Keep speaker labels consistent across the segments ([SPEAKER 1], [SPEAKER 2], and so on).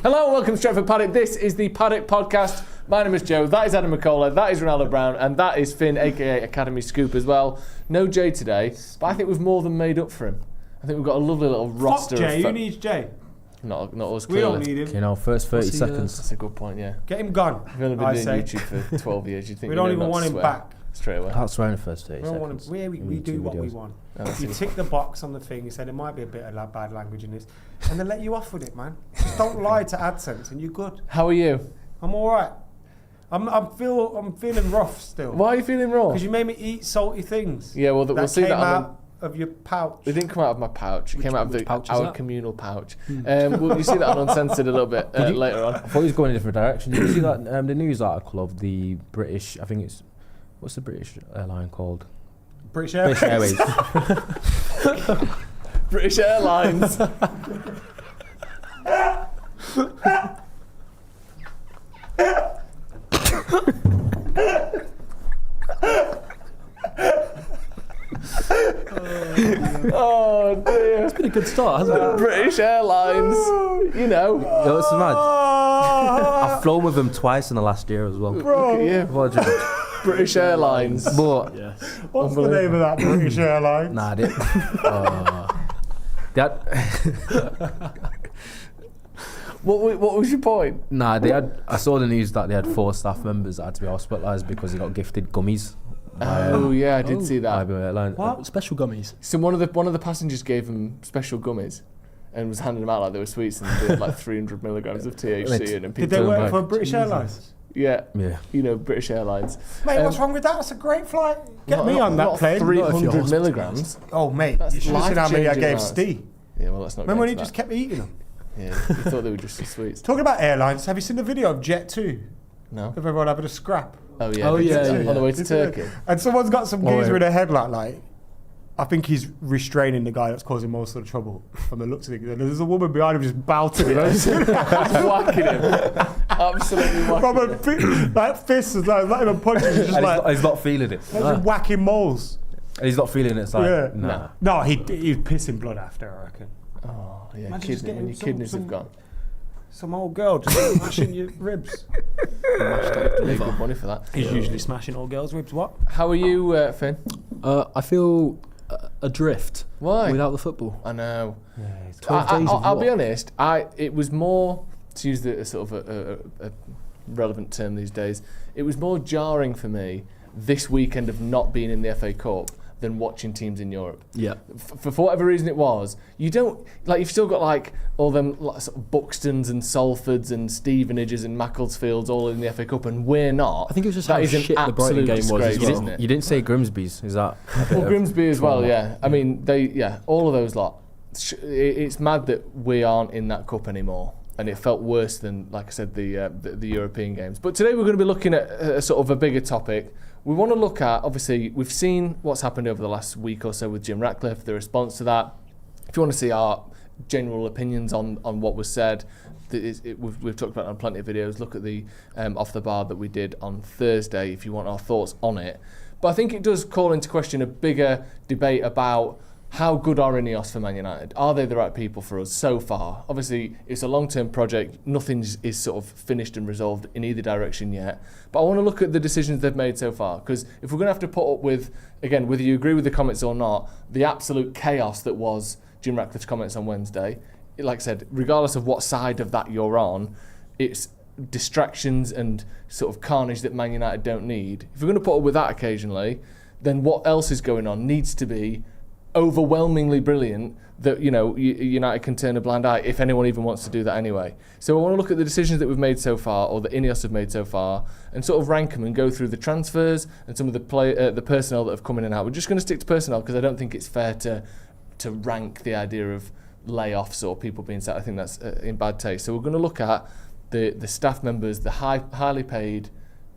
[SPEAKER 1] Hello and welcome to Stretford Paddock. This is the Paddock Podcast. My name is Joe, that is Adam Mckola, that is Ronaldo Brown, and that is Finn, aka Academy Scoop as well. No Jay today, but I think we've more than made up for him. I think we've got a lovely little roster.
[SPEAKER 2] Fuck Jay, who needs Jay?
[SPEAKER 1] Not us,
[SPEAKER 2] we
[SPEAKER 1] clearly.
[SPEAKER 2] don't need him.
[SPEAKER 3] You know, first 30 seconds.
[SPEAKER 1] That's a good point, yeah.
[SPEAKER 2] Get him gone.
[SPEAKER 1] We've only been doing YouTube for 12 years. You think
[SPEAKER 2] we don't even want him back.
[SPEAKER 1] Straight away.
[SPEAKER 3] That's right in the first 30
[SPEAKER 2] we don't
[SPEAKER 3] seconds.
[SPEAKER 2] Want him. We do what we want. You tick the box on the thing, you said there might be a bit of bad language in this, and then let you off with it, man. Just don't lie to AdSense and you're good.
[SPEAKER 1] How are you?
[SPEAKER 2] I'm alright. I'm feeling rough still.
[SPEAKER 1] Why are you feeling raw?
[SPEAKER 2] Because you made me eat salty things.
[SPEAKER 1] Yeah, well, we'll see that
[SPEAKER 2] out of your pouch.
[SPEAKER 1] It didn't come out of my pouch. It came out of our communal pouch. Well, you see that on Uncensored a little bit later on.
[SPEAKER 3] I thought he was going in a different direction. Did you see that the news article of the British, I think it's, what's the British airline called?
[SPEAKER 2] British Airways.
[SPEAKER 1] British Airlines. Oh dear.
[SPEAKER 3] It's been a good start, hasn't it?
[SPEAKER 1] British Airlines. You know.
[SPEAKER 3] Yo, it's mad. I've flown with them twice in the last year as well.
[SPEAKER 2] Bro.
[SPEAKER 1] Look at you. British Airlines.
[SPEAKER 3] But
[SPEAKER 2] what's the name of that British Airline?
[SPEAKER 3] nah,
[SPEAKER 1] What was your point?
[SPEAKER 3] Nah, I saw the news that they had 4 staff members that had to be hospitalised because they got gifted gummies.
[SPEAKER 1] Oh yeah, I did see that.
[SPEAKER 3] What?
[SPEAKER 4] Special gummies?
[SPEAKER 1] So one of the passengers gave them special gummies and was handing them out like they were sweets, and they had like 300 milligrams of THC in them.
[SPEAKER 2] Did they work for British Airlines?
[SPEAKER 1] Yeah.
[SPEAKER 3] Yeah.
[SPEAKER 1] You know, British Airlines.
[SPEAKER 2] Mate, what's wrong with that? It's a great flight. Get me on that plane.
[SPEAKER 1] 300 milligrams.
[SPEAKER 2] Oh, mate,
[SPEAKER 1] That's
[SPEAKER 2] you should have seen how many I
[SPEAKER 1] life-changing
[SPEAKER 2] gave
[SPEAKER 1] amounts.
[SPEAKER 2] Steve.
[SPEAKER 1] Yeah, well, that's not.
[SPEAKER 2] Remember when he just kept eating them?
[SPEAKER 1] Yeah, you thought they were just the sweets.
[SPEAKER 2] Talking about airlines, have you seen the video of Jet 2?
[SPEAKER 1] No.
[SPEAKER 2] Of everyone having a scrap?
[SPEAKER 1] Oh yeah. On the way to Turkey.
[SPEAKER 2] And someone's got some geezer in a headlight, like, I think he's restraining the guy that's causing most of the trouble from the looks of it. And there's a woman behind him just belting him.
[SPEAKER 1] Whacking him. Absolutely whacking him.
[SPEAKER 2] Like fists, like, not even punches. He's just like,
[SPEAKER 3] he's not feeling it.
[SPEAKER 2] just whacking moles.
[SPEAKER 3] And he's not feeling it. It's like,
[SPEAKER 2] Yeah.
[SPEAKER 3] nah.
[SPEAKER 2] No, he was pissing blood after, I reckon.
[SPEAKER 1] Oh yeah,
[SPEAKER 2] Imagine just
[SPEAKER 1] when your kidneys have gone.
[SPEAKER 2] Some old girl just smashing your ribs.
[SPEAKER 1] Make good money for that.
[SPEAKER 2] He's usually smashing old girls' ribs. What?
[SPEAKER 1] How are you, Finn?
[SPEAKER 4] I feel adrift.
[SPEAKER 1] Why?
[SPEAKER 4] Without the football.
[SPEAKER 1] I know.
[SPEAKER 4] 12 days of
[SPEAKER 1] I'll
[SPEAKER 4] what?
[SPEAKER 1] be honest. It was more, to use a sort of a relevant term these days, it was more jarring for me this weekend of not being in the FA Cup than watching teams in Europe.
[SPEAKER 4] Yeah.
[SPEAKER 1] For whatever reason it was, you don't, like, you've still got like all them like, sort of Buxtons and Salfords and Stevenages and Macclesfields all in the FA Cup, and we're not.
[SPEAKER 4] I think it was just
[SPEAKER 1] that
[SPEAKER 4] how
[SPEAKER 1] is an
[SPEAKER 4] shit the Brighton
[SPEAKER 1] absolute
[SPEAKER 4] game was as
[SPEAKER 1] disgrace,
[SPEAKER 4] well.
[SPEAKER 1] isn't it?
[SPEAKER 3] You didn't say Grimsby's, is that?
[SPEAKER 1] Well, Grimsby as well, yeah. I mean, all of those lot. It's mad that we aren't in that cup anymore, and it felt worse than, like I said, the European games. But today we're going to be looking at a sort of a bigger topic. We want to look at, obviously, we've seen what's happened over the last week or so with Jim Ratcliffe, the response to that. If you want to see our general opinions on what was said, we've talked about it on plenty of videos. Look at the Off the Bar that we did on Thursday if you want our thoughts on it. But I think it does call into question a bigger debate about how good are INEOS for Man United? Are they the right people for us so far? Obviously, it's a long-term project. Nothing is sort of finished and resolved in either direction yet. But I want to look at the decisions they've made so far, because if we're going to have to put up with, again, whether you agree with the comments or not, the absolute chaos that was Jim Ratcliffe's comments on Wednesday, like I said, regardless of what side of that you're on, it's distractions and sort of carnage that Man United don't need. If we're going to put up with that occasionally, then what else is going on needs to be overwhelmingly brilliant that, you know, United can turn a blind eye if anyone even wants to do that anyway. So I want to look at the decisions that we've made so far, or that INEOS have made so far, and sort of rank them and go through the transfers and some of the personnel that have come in and out. We're just going to stick to personnel because I don't think it's fair to rank the idea of layoffs or people being sacked. I think that's in bad taste. So we're going to look at the staff members, the highly paid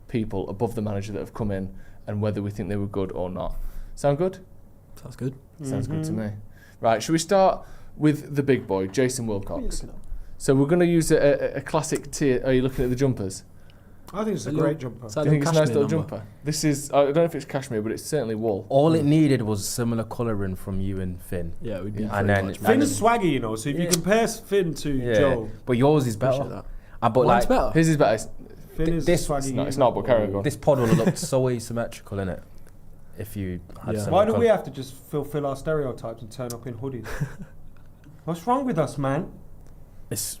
[SPEAKER 1] people above the manager that have come in, and whether we think they were good or not. Sound good?
[SPEAKER 4] Sounds good.
[SPEAKER 1] Sounds good to me. Right, should we start with the big boy, Jason Wilcox? So we're going to use a classic tier. Are you looking at the jumpers?
[SPEAKER 2] I think it's a great jumper.
[SPEAKER 1] Do you think it's a nice little jumper? This is, I don't know if it's cashmere, but it's certainly wool.
[SPEAKER 3] All it needed was similar colouring from you and Finn.
[SPEAKER 4] Yeah, it would be.
[SPEAKER 3] And then
[SPEAKER 2] Finn's swaggy, you know. So if you compare Finn to Joe,
[SPEAKER 3] but yours is better. But
[SPEAKER 4] Mine's better.
[SPEAKER 1] His is better.
[SPEAKER 2] Finn is swaggy.
[SPEAKER 1] It's not, but carry on.
[SPEAKER 3] This pod would have looked so asymmetrical, innit? If you had some.
[SPEAKER 2] Why don't we have to just fulfill our stereotypes and turn up in hoodies? What's wrong with us, man?
[SPEAKER 3] It's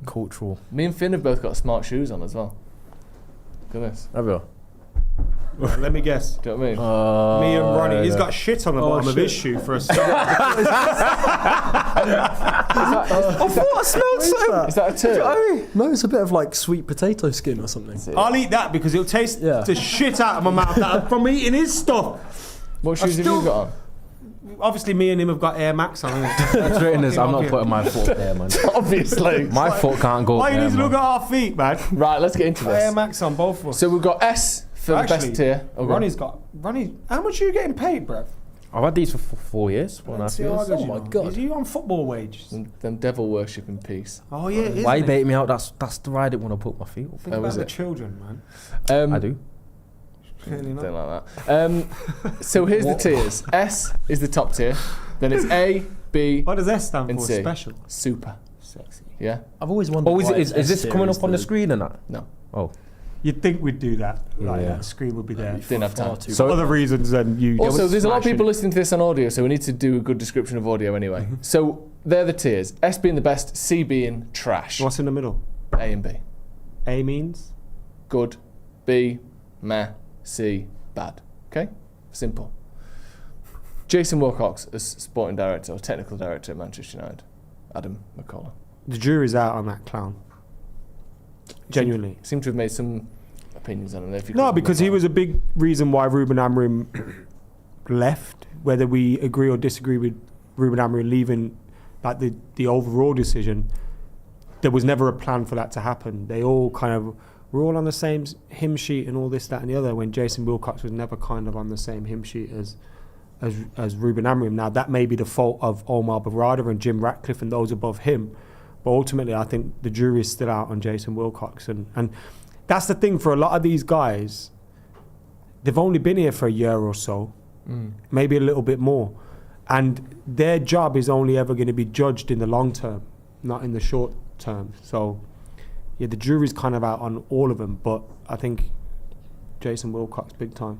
[SPEAKER 3] cultural.
[SPEAKER 1] Me and Finn have both got smart shoes on as well. Look at this.
[SPEAKER 3] Have you?
[SPEAKER 2] Let me guess.
[SPEAKER 1] Do you know what I mean?
[SPEAKER 2] Me and Ronny. He's got shit on the bottom of his shoe for a start.
[SPEAKER 3] I thought I smelled something.
[SPEAKER 1] Is that a turd?
[SPEAKER 4] No, it's a bit of like sweet potato skin or something.
[SPEAKER 2] I'll eat that because it'll taste the shit out of my mouth from eating his stuff.
[SPEAKER 1] What shoes have you got on?
[SPEAKER 2] Obviously, me and him have got Air Max on.
[SPEAKER 3] That's written as I'm not putting my foot there, man.
[SPEAKER 1] Obviously.
[SPEAKER 3] My foot can't go
[SPEAKER 2] Why
[SPEAKER 3] there,
[SPEAKER 2] you need to look
[SPEAKER 3] man.
[SPEAKER 2] at our feet, man?
[SPEAKER 1] Right, let's get into this.
[SPEAKER 2] Air Max on both of us.
[SPEAKER 1] So we've got S for the best tier.
[SPEAKER 2] Ronnie, how much are you getting paid, bruv?
[SPEAKER 3] I've had these for 4 years, 1.5 years.
[SPEAKER 2] Oh my God. Is you on football wages?
[SPEAKER 1] Them devil worship in peace.
[SPEAKER 2] Oh yeah, it is.
[SPEAKER 3] Why you bait me out? That's the ride I didn't want to put my feet up.
[SPEAKER 2] Think about the children, man.
[SPEAKER 3] I do.
[SPEAKER 2] Clearly not.
[SPEAKER 1] Don't like that. So here's the tiers. S is the top tier. Then it's A, B,
[SPEAKER 2] What does S stand
[SPEAKER 1] and
[SPEAKER 2] for?
[SPEAKER 1] C.
[SPEAKER 2] Special.
[SPEAKER 1] Super.
[SPEAKER 2] Sexy.
[SPEAKER 1] Yeah?
[SPEAKER 4] I've always wondered.
[SPEAKER 3] Oh, is
[SPEAKER 4] why
[SPEAKER 3] this coming up on the screen and that?
[SPEAKER 1] No.
[SPEAKER 3] Oh.
[SPEAKER 2] You'd think we'd do that. Like,
[SPEAKER 3] Yeah.
[SPEAKER 2] the screen would be there.
[SPEAKER 1] Didn't have time.
[SPEAKER 2] For other reasons than you.
[SPEAKER 1] Also, there's a lot of people listening to this on audio, so we need to do a good description of audio anyway. So they're the tiers. S being the best, C being trash.
[SPEAKER 2] What's in the middle?
[SPEAKER 1] A and B.
[SPEAKER 2] A means?
[SPEAKER 1] Good. B, meh. C, bad. Okay? Simple. Jason Wilcox as sporting director or technical director at Manchester United. Adam Mckola.
[SPEAKER 2] The jury's out on that clown. Genuinely.
[SPEAKER 1] Seem to have made some opinions on him. If you
[SPEAKER 2] No, because he was a big reason why Ruben Amorim left. Whether we agree or disagree with Ruben Amorim leaving, like the overall decision, there was never a plan for that to happen. They all kind of were all on the same hymn sheet and all this, that, and the other. When Jason Wilcox was never kind of on the same hymn sheet as Ruben Amorim. Now that may be the fault of Omar Berrada and Jim Ratcliffe and those above him, but ultimately I think the jury is still out on Jason Wilcox, and that's the thing for a lot of these guys. They've only been here for a year or so, maybe a little bit more, and their job is only ever going to be judged in the long term, not in the short term. So yeah, the jury's kind of out on all of them, but I think Jason Wilcox big time.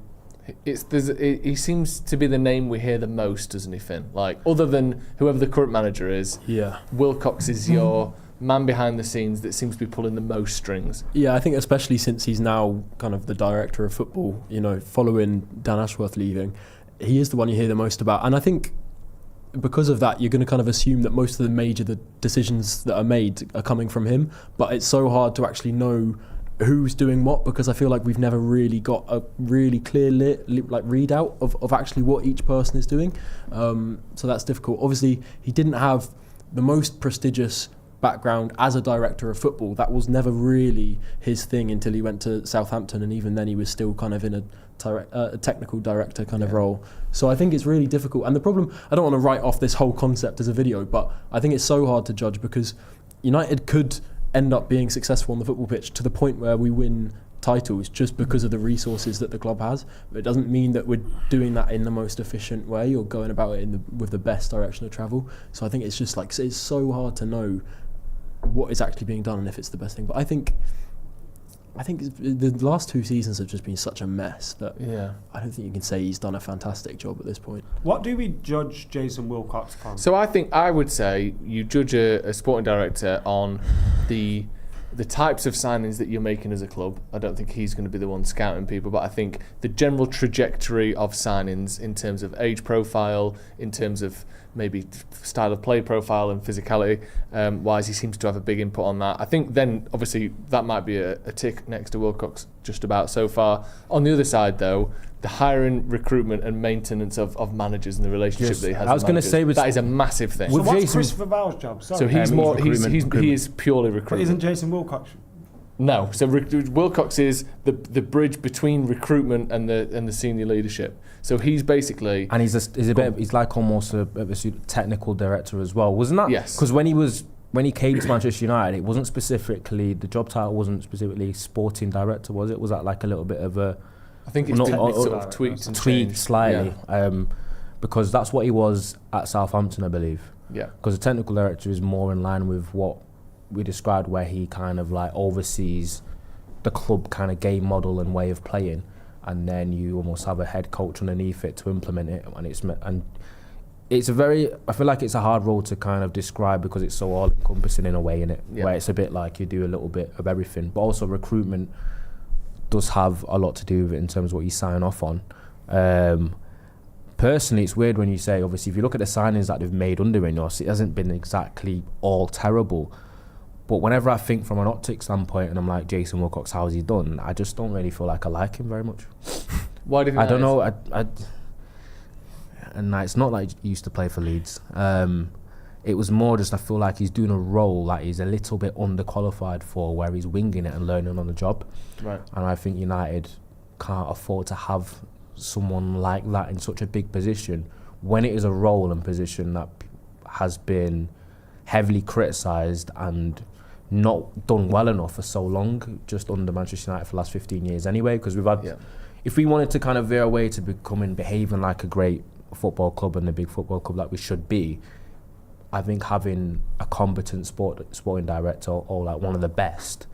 [SPEAKER 1] He seems to be the name we hear the most, doesn't he, Finn? Like, other than whoever the current manager is, Wilcox is your man behind the scenes that seems to be pulling the most strings.
[SPEAKER 4] Yeah, I think especially since he's now kind of the director of football, you know, following Dan Ashworth leaving, he is the one you hear the most about. And I think because of that, you're going to kind of assume that most of the decisions that are made are coming from him. But it's so hard to actually know who's doing what, because I feel like we've never really got a really clear readout of actually what each person is doing. So that's difficult. Obviously, he didn't have the most prestigious background as a director of football. That was never really his thing until he went to Southampton, and even then he was still kind of in a technical director kind of role. So I think it's really difficult. And the problem, I don't want to write off this whole concept as a video, but I think it's so hard to judge because United could end up being successful on the football pitch to the point where we win titles just because of the resources that the club has. But it doesn't mean that we're doing that in the most efficient way or going about it with the best direction of travel. So I think it's just like, it's so hard to know what is actually being done and if it's the best thing. But I think the last 2 seasons have just been such a mess that I don't think you can say he's done a fantastic job at this point.
[SPEAKER 2] What do we judge Jason Wilcox on?
[SPEAKER 1] So I would say you judge a sporting director on the types of signings that you're making as a club. I don't think he's going to be the one scouting people, but I think the general trajectory of signings in terms of age profile, in terms of maybe style of play profile and physicality wise, he seems to have a big input on that. I think then obviously that might be a tick next to Wilcox just about so far. On the other side though, the hiring, recruitment and maintenance of managers and the relationship that he has.
[SPEAKER 3] I was going to say
[SPEAKER 1] that is a massive thing.
[SPEAKER 2] So what's Chris Vivell's job? Sorry.
[SPEAKER 1] So he is purely
[SPEAKER 2] But
[SPEAKER 1] recruitment.
[SPEAKER 2] isn't Jason Wilcox?
[SPEAKER 1] No, so Wilcox is the bridge between recruitment and the senior leadership. So he's basically,
[SPEAKER 3] and he's like almost a technical director as well, wasn't that?
[SPEAKER 1] Yes.
[SPEAKER 3] Because when he was when he came to Manchester United, it wasn't specifically, the job title wasn't specifically sporting director, was it? Was that like a little bit of a...
[SPEAKER 1] I think it's sort of tweaked and changed
[SPEAKER 3] slightly, because that's what he was at Southampton, I believe.
[SPEAKER 1] Yeah.
[SPEAKER 3] Because the technical director is more in line with what we described, where he kind of like oversees the club kind of game model and way of playing, and then you almost have a head coach underneath it to implement it, and it's a very, I feel like it's a hard role to kind of describe because it's so all-encompassing in a way, innit?
[SPEAKER 1] Yeah.
[SPEAKER 3] Where it's a bit like you do a little bit of everything, but also recruitment does have a lot to do with it in terms of what you sign off on. Personally, it's weird when you say, obviously, if you look at the signings that they've made under INEOS, it hasn't been exactly all terrible. But whenever I think from an optic standpoint and I'm like, Jason Wilcox, how's he done? I just don't really feel like I like him very much.
[SPEAKER 1] Why do you think
[SPEAKER 3] I don't know. And it's not like he used to play for Leeds. It was more just I feel like he's doing a role that he's a little bit underqualified for, where he's winging it and learning on the job.
[SPEAKER 1] Right.
[SPEAKER 3] And I think United can't afford to have someone like that in such a big position when it is a role and position that has been heavily criticised and not done well enough for so long, just under Manchester United for the last 15 years anyway, because we've had, if we wanted to kind of veer away to becoming, behaving like a great football club and the big football club that we should be, I think having a competent sporting director or like one of the best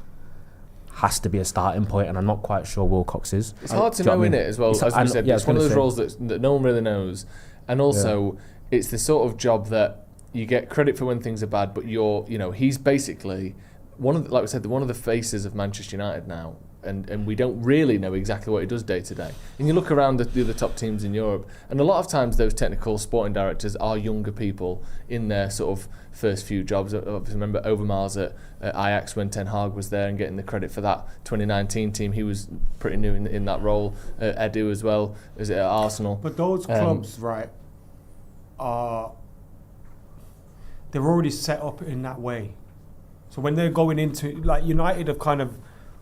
[SPEAKER 3] has to be a starting point, and I'm not quite sure Wilcox is.
[SPEAKER 1] It's hard to know, innit, as well, as we said. It's one of those roles that no one really knows, and also it's the sort of job that you get credit for when things are bad, but he's basically like we said, one of the faces of Manchester United now, and we don't really know exactly what he does day to day. And you look around the other top teams in Europe, and a lot of times those technical sporting directors are younger people in their sort of first few jobs. I remember Overmars at Ajax when Ten Hag was there and getting the credit for that 2019 team. He was pretty new in that role. Edu as well, is it at Arsenal?
[SPEAKER 2] But those clubs, right, they're already set up in that way. So when they're going into, like, United have kind of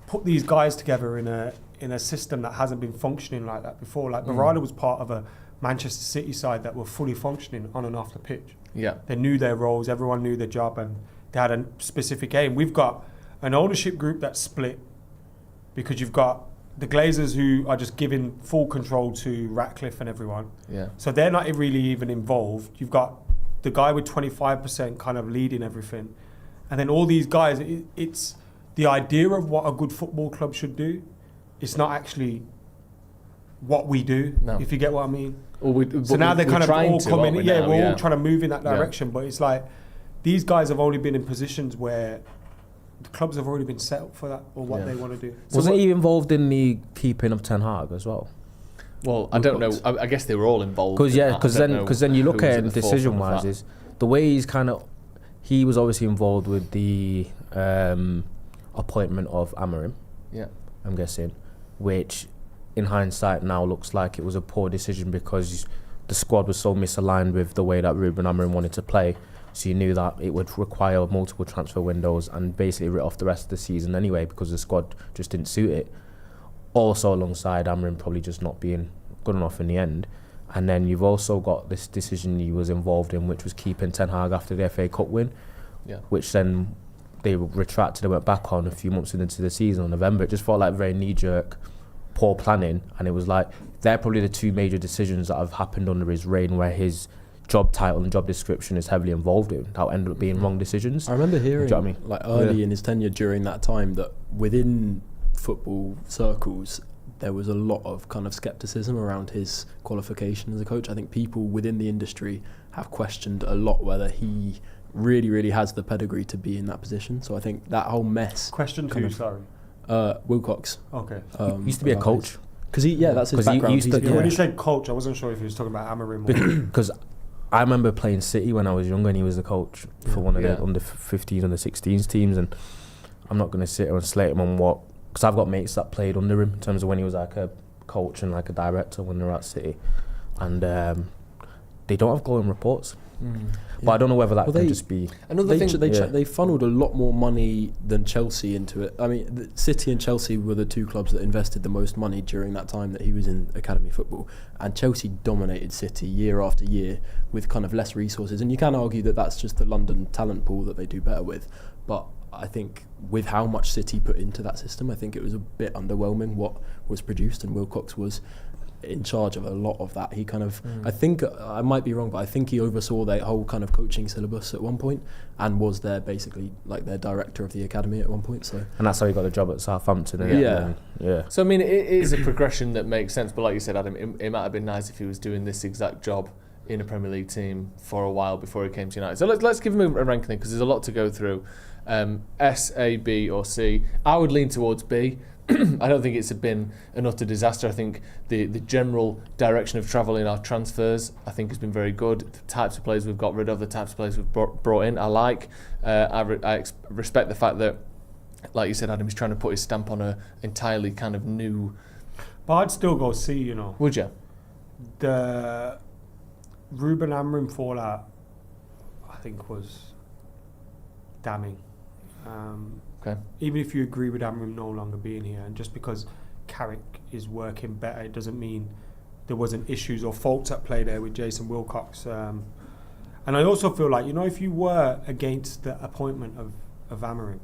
[SPEAKER 2] put these guys together in a system that hasn't been functioning like that before. Like Berrada was part of a Manchester City side that were fully functioning on and off the pitch.
[SPEAKER 1] Yeah.
[SPEAKER 2] They knew their roles, everyone knew their job, and they had a specific aim. We've got an ownership group that's split because you've got the Glazers who are just giving full control to Ratcliffe and everyone.
[SPEAKER 1] Yeah.
[SPEAKER 2] So they're not really even involved. You've got the guy with 25% kind of leading everything. And then all these guys, it's the idea of what a good football club should do. It's not actually what we do, if you get what I mean. So now they're kind of all coming, we're all trying to move in that direction. But it's like, these guys have only been in positions where the clubs have already been set up for that, or what they want to do.
[SPEAKER 3] So wasn't he involved in the keeping of Ten Hag as well?
[SPEAKER 1] Well, I don't know. I guess they were all involved.
[SPEAKER 3] Because then you look at it decision-wise, is the way he's kind of, he was obviously involved with the appointment of Amorim.
[SPEAKER 1] Yeah,
[SPEAKER 3] I'm guessing, which in hindsight now looks like it was a poor decision because the squad was so misaligned with the way that Ruben Amorim wanted to play. So you knew that it would require multiple transfer windows and basically writ off the rest of the season anyway because the squad just didn't suit it. Also alongside Amorim probably just not being good enough in the end. And then you've also got this decision he was involved in, which was keeping Ten Hag after the FA Cup win, which then they retracted and went back on a few months into the season in November. It just felt like very knee-jerk, poor planning, and it was like they're probably the two major decisions that have happened under his reign where his job title and job description is heavily involved in, that ended up being wrong decisions.
[SPEAKER 4] I remember hearing,
[SPEAKER 3] you know what I mean?
[SPEAKER 4] like early in his tenure during that time, that within football circles there was a lot of kind of skepticism around his qualification as a coach. I think people within the industry have questioned a lot whether he really has the pedigree to be in that position. So I think that whole mess.
[SPEAKER 2] Question to you, sorry.
[SPEAKER 4] Wilcox.
[SPEAKER 2] Okay.
[SPEAKER 3] He used to be a coach.
[SPEAKER 4] Because that's his background.
[SPEAKER 2] When you said coach, I wasn't sure if he was talking about Amorim or...
[SPEAKER 3] Because I remember playing City when I was younger and he was the coach for one of the under 15s, under 16s teams, and I'm not going to sit here and slate him on what... Because I've got mates that played under him in terms of when he was like a coach and like a director when they were at City, and they don't have glowing reports. But I don't know whether that
[SPEAKER 4] Well,
[SPEAKER 3] can just be.
[SPEAKER 1] Another thing,
[SPEAKER 4] They funneled a lot more money than Chelsea into it. I mean, City and Chelsea were the two clubs that invested the most money during that time that he was in academy football. And Chelsea dominated City year after year with kind of less resources. And you can argue that that's just the London talent pool that they do better with. But I think with how much City put into that system, I think it was a bit underwhelming what was produced, and Wilcox was in charge of a lot of that. He kind of, I think, I might be wrong, but I think he oversaw their whole kind of coaching syllabus at one point and was there basically like their director of the academy at one point. So,
[SPEAKER 3] And that's how he got the job at Southampton. Isn't it? Yeah.
[SPEAKER 1] So I mean, it is a progression that makes sense. But like you said, Adam, it might have been nice if he was doing this exact job in a Premier League team for a while before he came to United. So let's give him a ranking because there's a lot to go through. S, A, B or C. I would lean towards B. I don't think it's been an utter disaster. I think the general direction of travel in our transfers, I think, has been very good. The types of players we've got rid of, the types of players we've brought in, I like. I respect the fact that, like you said, Adam, he's trying to put his stamp on a entirely kind of new.
[SPEAKER 2] But I'd still go C, you know.
[SPEAKER 1] Would you?
[SPEAKER 2] The Ruben Amorim fallout, I think, was damning.
[SPEAKER 1] Okay.
[SPEAKER 2] Even if you agree with Amorim no longer being here, and just because Carrick is working better, it doesn't mean there wasn't issues or faults at play there with Jason Wilcox. And I also feel like, you know, if you were against the appointment of Amorim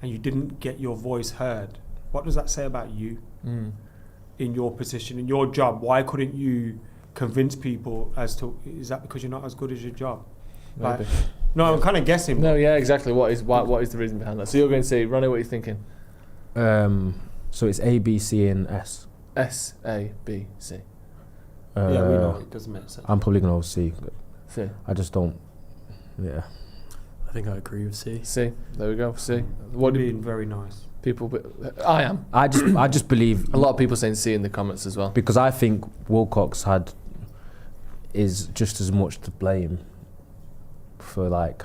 [SPEAKER 2] and you didn't get your voice heard, what does that say about you in your position, in your job? Why couldn't you convince people as to, is that because you're not as good as your job?
[SPEAKER 1] Maybe.
[SPEAKER 2] No, I'm kind of guessing.
[SPEAKER 1] No, yeah, exactly. What is the reason behind that? So you're going to say, Ronny, what are you thinking?
[SPEAKER 3] So it's A, B, C, and S.
[SPEAKER 1] S, A, B, C.
[SPEAKER 2] Yeah, we know it doesn't make sense.
[SPEAKER 3] I'm probably going to go C.
[SPEAKER 1] C.
[SPEAKER 3] I just don't. Yeah.
[SPEAKER 4] I think I agree with C.
[SPEAKER 1] C. There we go. C.
[SPEAKER 2] What being very nice.
[SPEAKER 1] People? I am.
[SPEAKER 3] I just believe
[SPEAKER 1] a lot of people saying C in the comments as well.
[SPEAKER 3] Because I think Wilcox is just as much to blame for, like,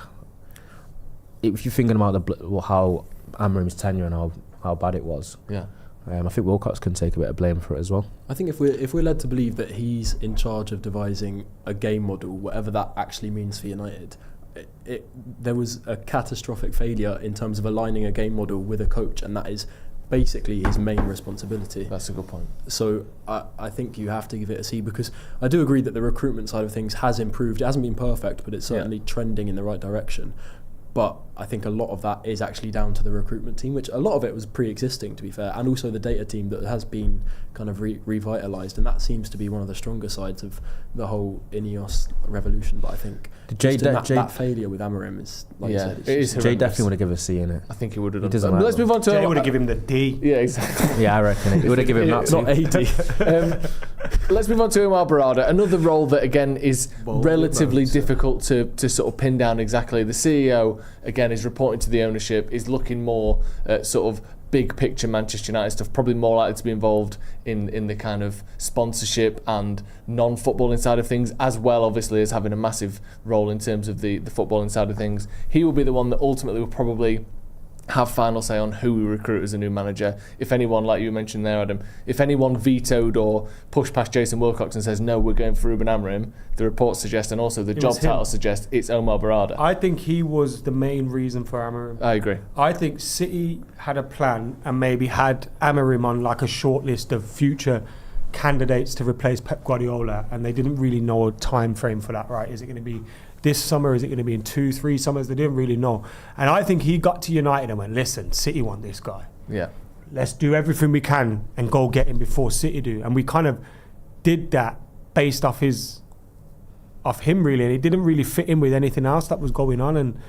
[SPEAKER 3] if you're thinking about how Amorim's tenure and how bad it was.
[SPEAKER 1] Yeah.
[SPEAKER 3] I think Wilcox can take a bit of blame for it as well.
[SPEAKER 4] I think if we're led to believe that he's in charge of devising a game model, whatever that actually means for United, there was a catastrophic failure in terms of aligning a game model with a coach, and that is basically his main responsibility.
[SPEAKER 1] That's a good point.
[SPEAKER 4] So I think you have to give it a C, because I do agree that the recruitment side of things has improved. It hasn't been perfect, but it's certainly trending in the right direction. But I think a lot of that is actually down to the recruitment team, which a lot of it was pre-existing, to be fair, and also the data team that has been kind of revitalised, and that seems to be one of the stronger sides of the whole INEOS revolution. But I think that failure with Amorim is, like you said,
[SPEAKER 3] Jay definitely would have given a C in it.
[SPEAKER 1] I think he would have
[SPEAKER 3] It
[SPEAKER 1] done.
[SPEAKER 3] doesn't
[SPEAKER 1] But let's
[SPEAKER 3] matter.
[SPEAKER 1] move on to.
[SPEAKER 2] Jay would have given him the D.
[SPEAKER 1] Yeah, exactly.
[SPEAKER 3] Yeah, I reckon he would have given him that.
[SPEAKER 4] not AD.
[SPEAKER 1] Let's move on to Omar Berrada, another role that again is
[SPEAKER 2] Bold
[SPEAKER 1] relatively
[SPEAKER 2] moves.
[SPEAKER 1] difficult to sort of pin down exactly. The CEO again is reporting to the ownership, is looking more at sort of big picture Manchester United stuff, probably more likely to be involved in the kind of sponsorship and non-footballing side of things, as well obviously as having a massive role in terms of the footballing side of things. He will be the one that ultimately will probably have final say on who we recruit as a new manager. If anyone, like you mentioned there, Adam, if anyone vetoed or pushed past Jason Wilcox and says, no, we're going for Ruben Amorim, the reports suggest, and also the job title suggests, it's Omar Berrada.
[SPEAKER 2] I think he was the main reason for Amorim.
[SPEAKER 1] I agree.
[SPEAKER 2] I think City had a plan and maybe had Amorim on like a short list of future candidates to replace Pep Guardiola, and they didn't really know a time frame for that, right? Is it going to be this summer? Is it going to be in 2-3 summers? They didn't really know. And I think he got to United and went, listen, City want this guy.
[SPEAKER 1] Yeah.
[SPEAKER 2] Let's do everything we can and go get him before City do. And we kind of did that based off him really, and it didn't really fit in with anything else that was going on. And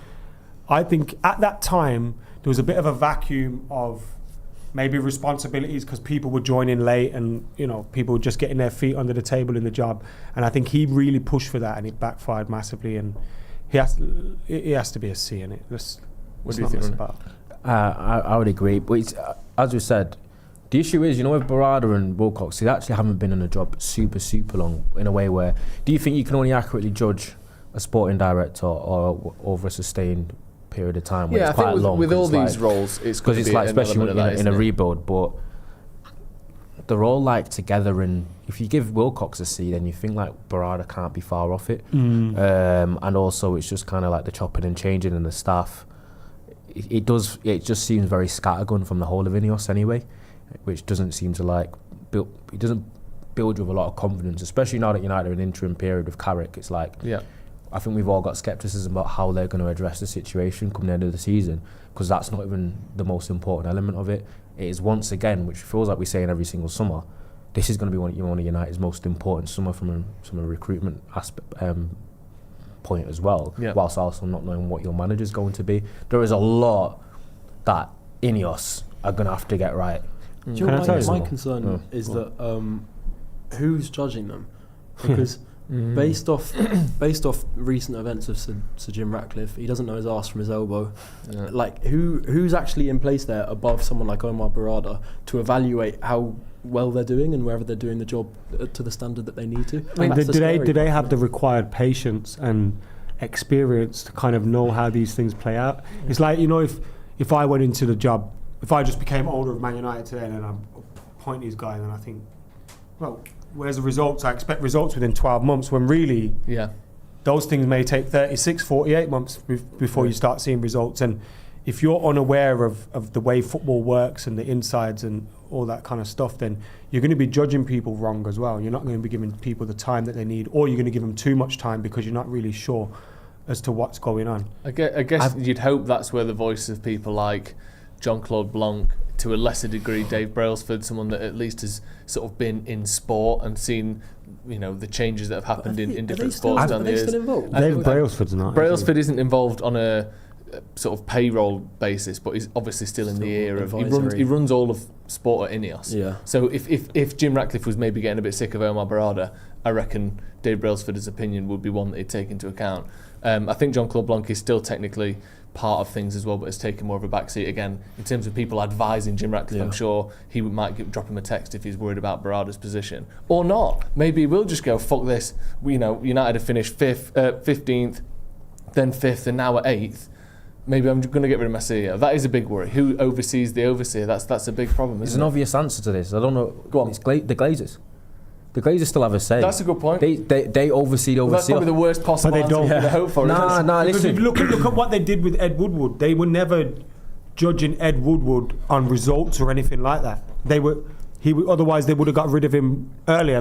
[SPEAKER 2] I think at that time there was a bit of a vacuum of maybe responsibilities because people were joining late, and people were just getting their feet under the table in the job. And I think he really pushed for that, and it backfired massively. And he has to be a C in it.
[SPEAKER 1] What do you think, Ronny?
[SPEAKER 3] I would agree, but it's, as we said, the issue is, with Berrada and Wilcox, they actually haven't been in a job super long, in a way where, do you think you can only accurately judge a sporting director or over a sustained period of time when it's quite long?
[SPEAKER 1] With all these roles, it's because
[SPEAKER 3] it's like, especially in a rebuild, but they're all like together, and if you give Wilcox a C, then you think like Berrada can't be far off it. And also it's just kind of like the chopping and changing in the staff. It just seems very scattergun from the whole of INEOS anyway, which doesn't seem to like build. It doesn't build you with a lot of confidence, especially now that United are in an interim period with Carrick. It's like, I think we've all got scepticism about how they're going to address the situation come the end of the season, because that's not even the most important element of it. It is, once again, which feels like we're saying every single summer, this is going to be one of United's most important summer from a recruitment aspect point as well, whilst also not knowing what your manager's going to be. There is a lot that INEOS are going to have to get right.
[SPEAKER 4] Do you know my concern is that who's judging them? Because based off recent events of Sir Jim Ratcliffe, he doesn't know his arse from his elbow. Like who's actually in place there above someone like Omar Berrada to evaluate how well they're doing and whether they're doing the job to the standard that they need to?
[SPEAKER 2] I mean, do they have the required patience and experience to kind of know how these things play out? It's like, if I went into the job, if I just became owner of Man United today and then I appoint these guys and I think, well, where's the results? I expect results within 12 months, when really those things may take 36, 48 months before you start seeing results. And if you're unaware of the way football works and the insides and all that kind of stuff, then you're going to be judging people wrong as well. You're not going to be giving people the time that they need, or you're going to give them too much time because you're not really sure as to what's going on.
[SPEAKER 1] I guess you'd hope that's where the voice of people like Jean-Claude Blanc, to a lesser degree Dave Brailsford, someone that at least has sort of been in sport and seen, the changes that have happened in different sports down the years.
[SPEAKER 2] Dave Brailsford's not.
[SPEAKER 1] Brailsford isn't involved on a sort of payroll basis, but he's obviously still in the ear of he runs all of sport at INEOS. Yeah. So if Jim Ratcliffe was maybe getting a bit sick of Omar Berrada, I reckon Dave Brailsford's opinion would be one that he'd take into account. I think Jean-Claude Blanc is still technically part of things as well, but has taken more of a backseat again in terms of people advising Jim Ratcliffe. I'm sure he might drop him a text if he's worried about Berrada's position, or not. Maybe we'll just go, fuck this. United have finished 15th, then 5th, and now at 8th. Maybe I'm going to get rid of my CEO. That is a big worry. Who oversees the overseer? That's a big problem.
[SPEAKER 3] There's an obvious answer to this. I don't know. Go on. It's the Glazers. The Glazers still have a say.
[SPEAKER 1] That's a good point.
[SPEAKER 3] They oversee the overseer.
[SPEAKER 1] That's probably the worst possible answer you could hope for.
[SPEAKER 2] Because if you look at what they did with Ed Woodward, they were never judging Ed Woodward on results or anything like that. Otherwise they would have got rid of him earlier.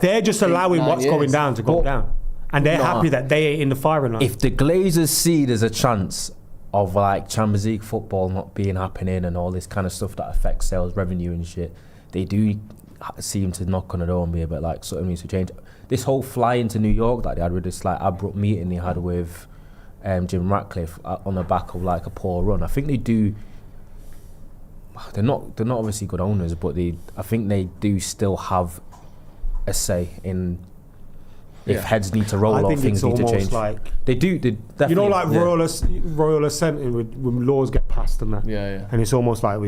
[SPEAKER 2] They're just allowing what's going down to go down, and they're happy that they ain't in the firing line.
[SPEAKER 3] If the Glazers see there's a chance of like Champions League football not being happening and all this kind of stuff that affects sales revenue and shit, they do seem to knock on the door and be a bit like, something needs to change. This whole fly into New York that they had with this like abrupt meeting they had with Jim Ratcliffe on the back of like a poor run. I think they do. They're not obviously good owners, but I think they do still have a say in if heads need to roll or things need to change. They definitely.
[SPEAKER 2] Royal assent when laws get passed and that. And it's almost like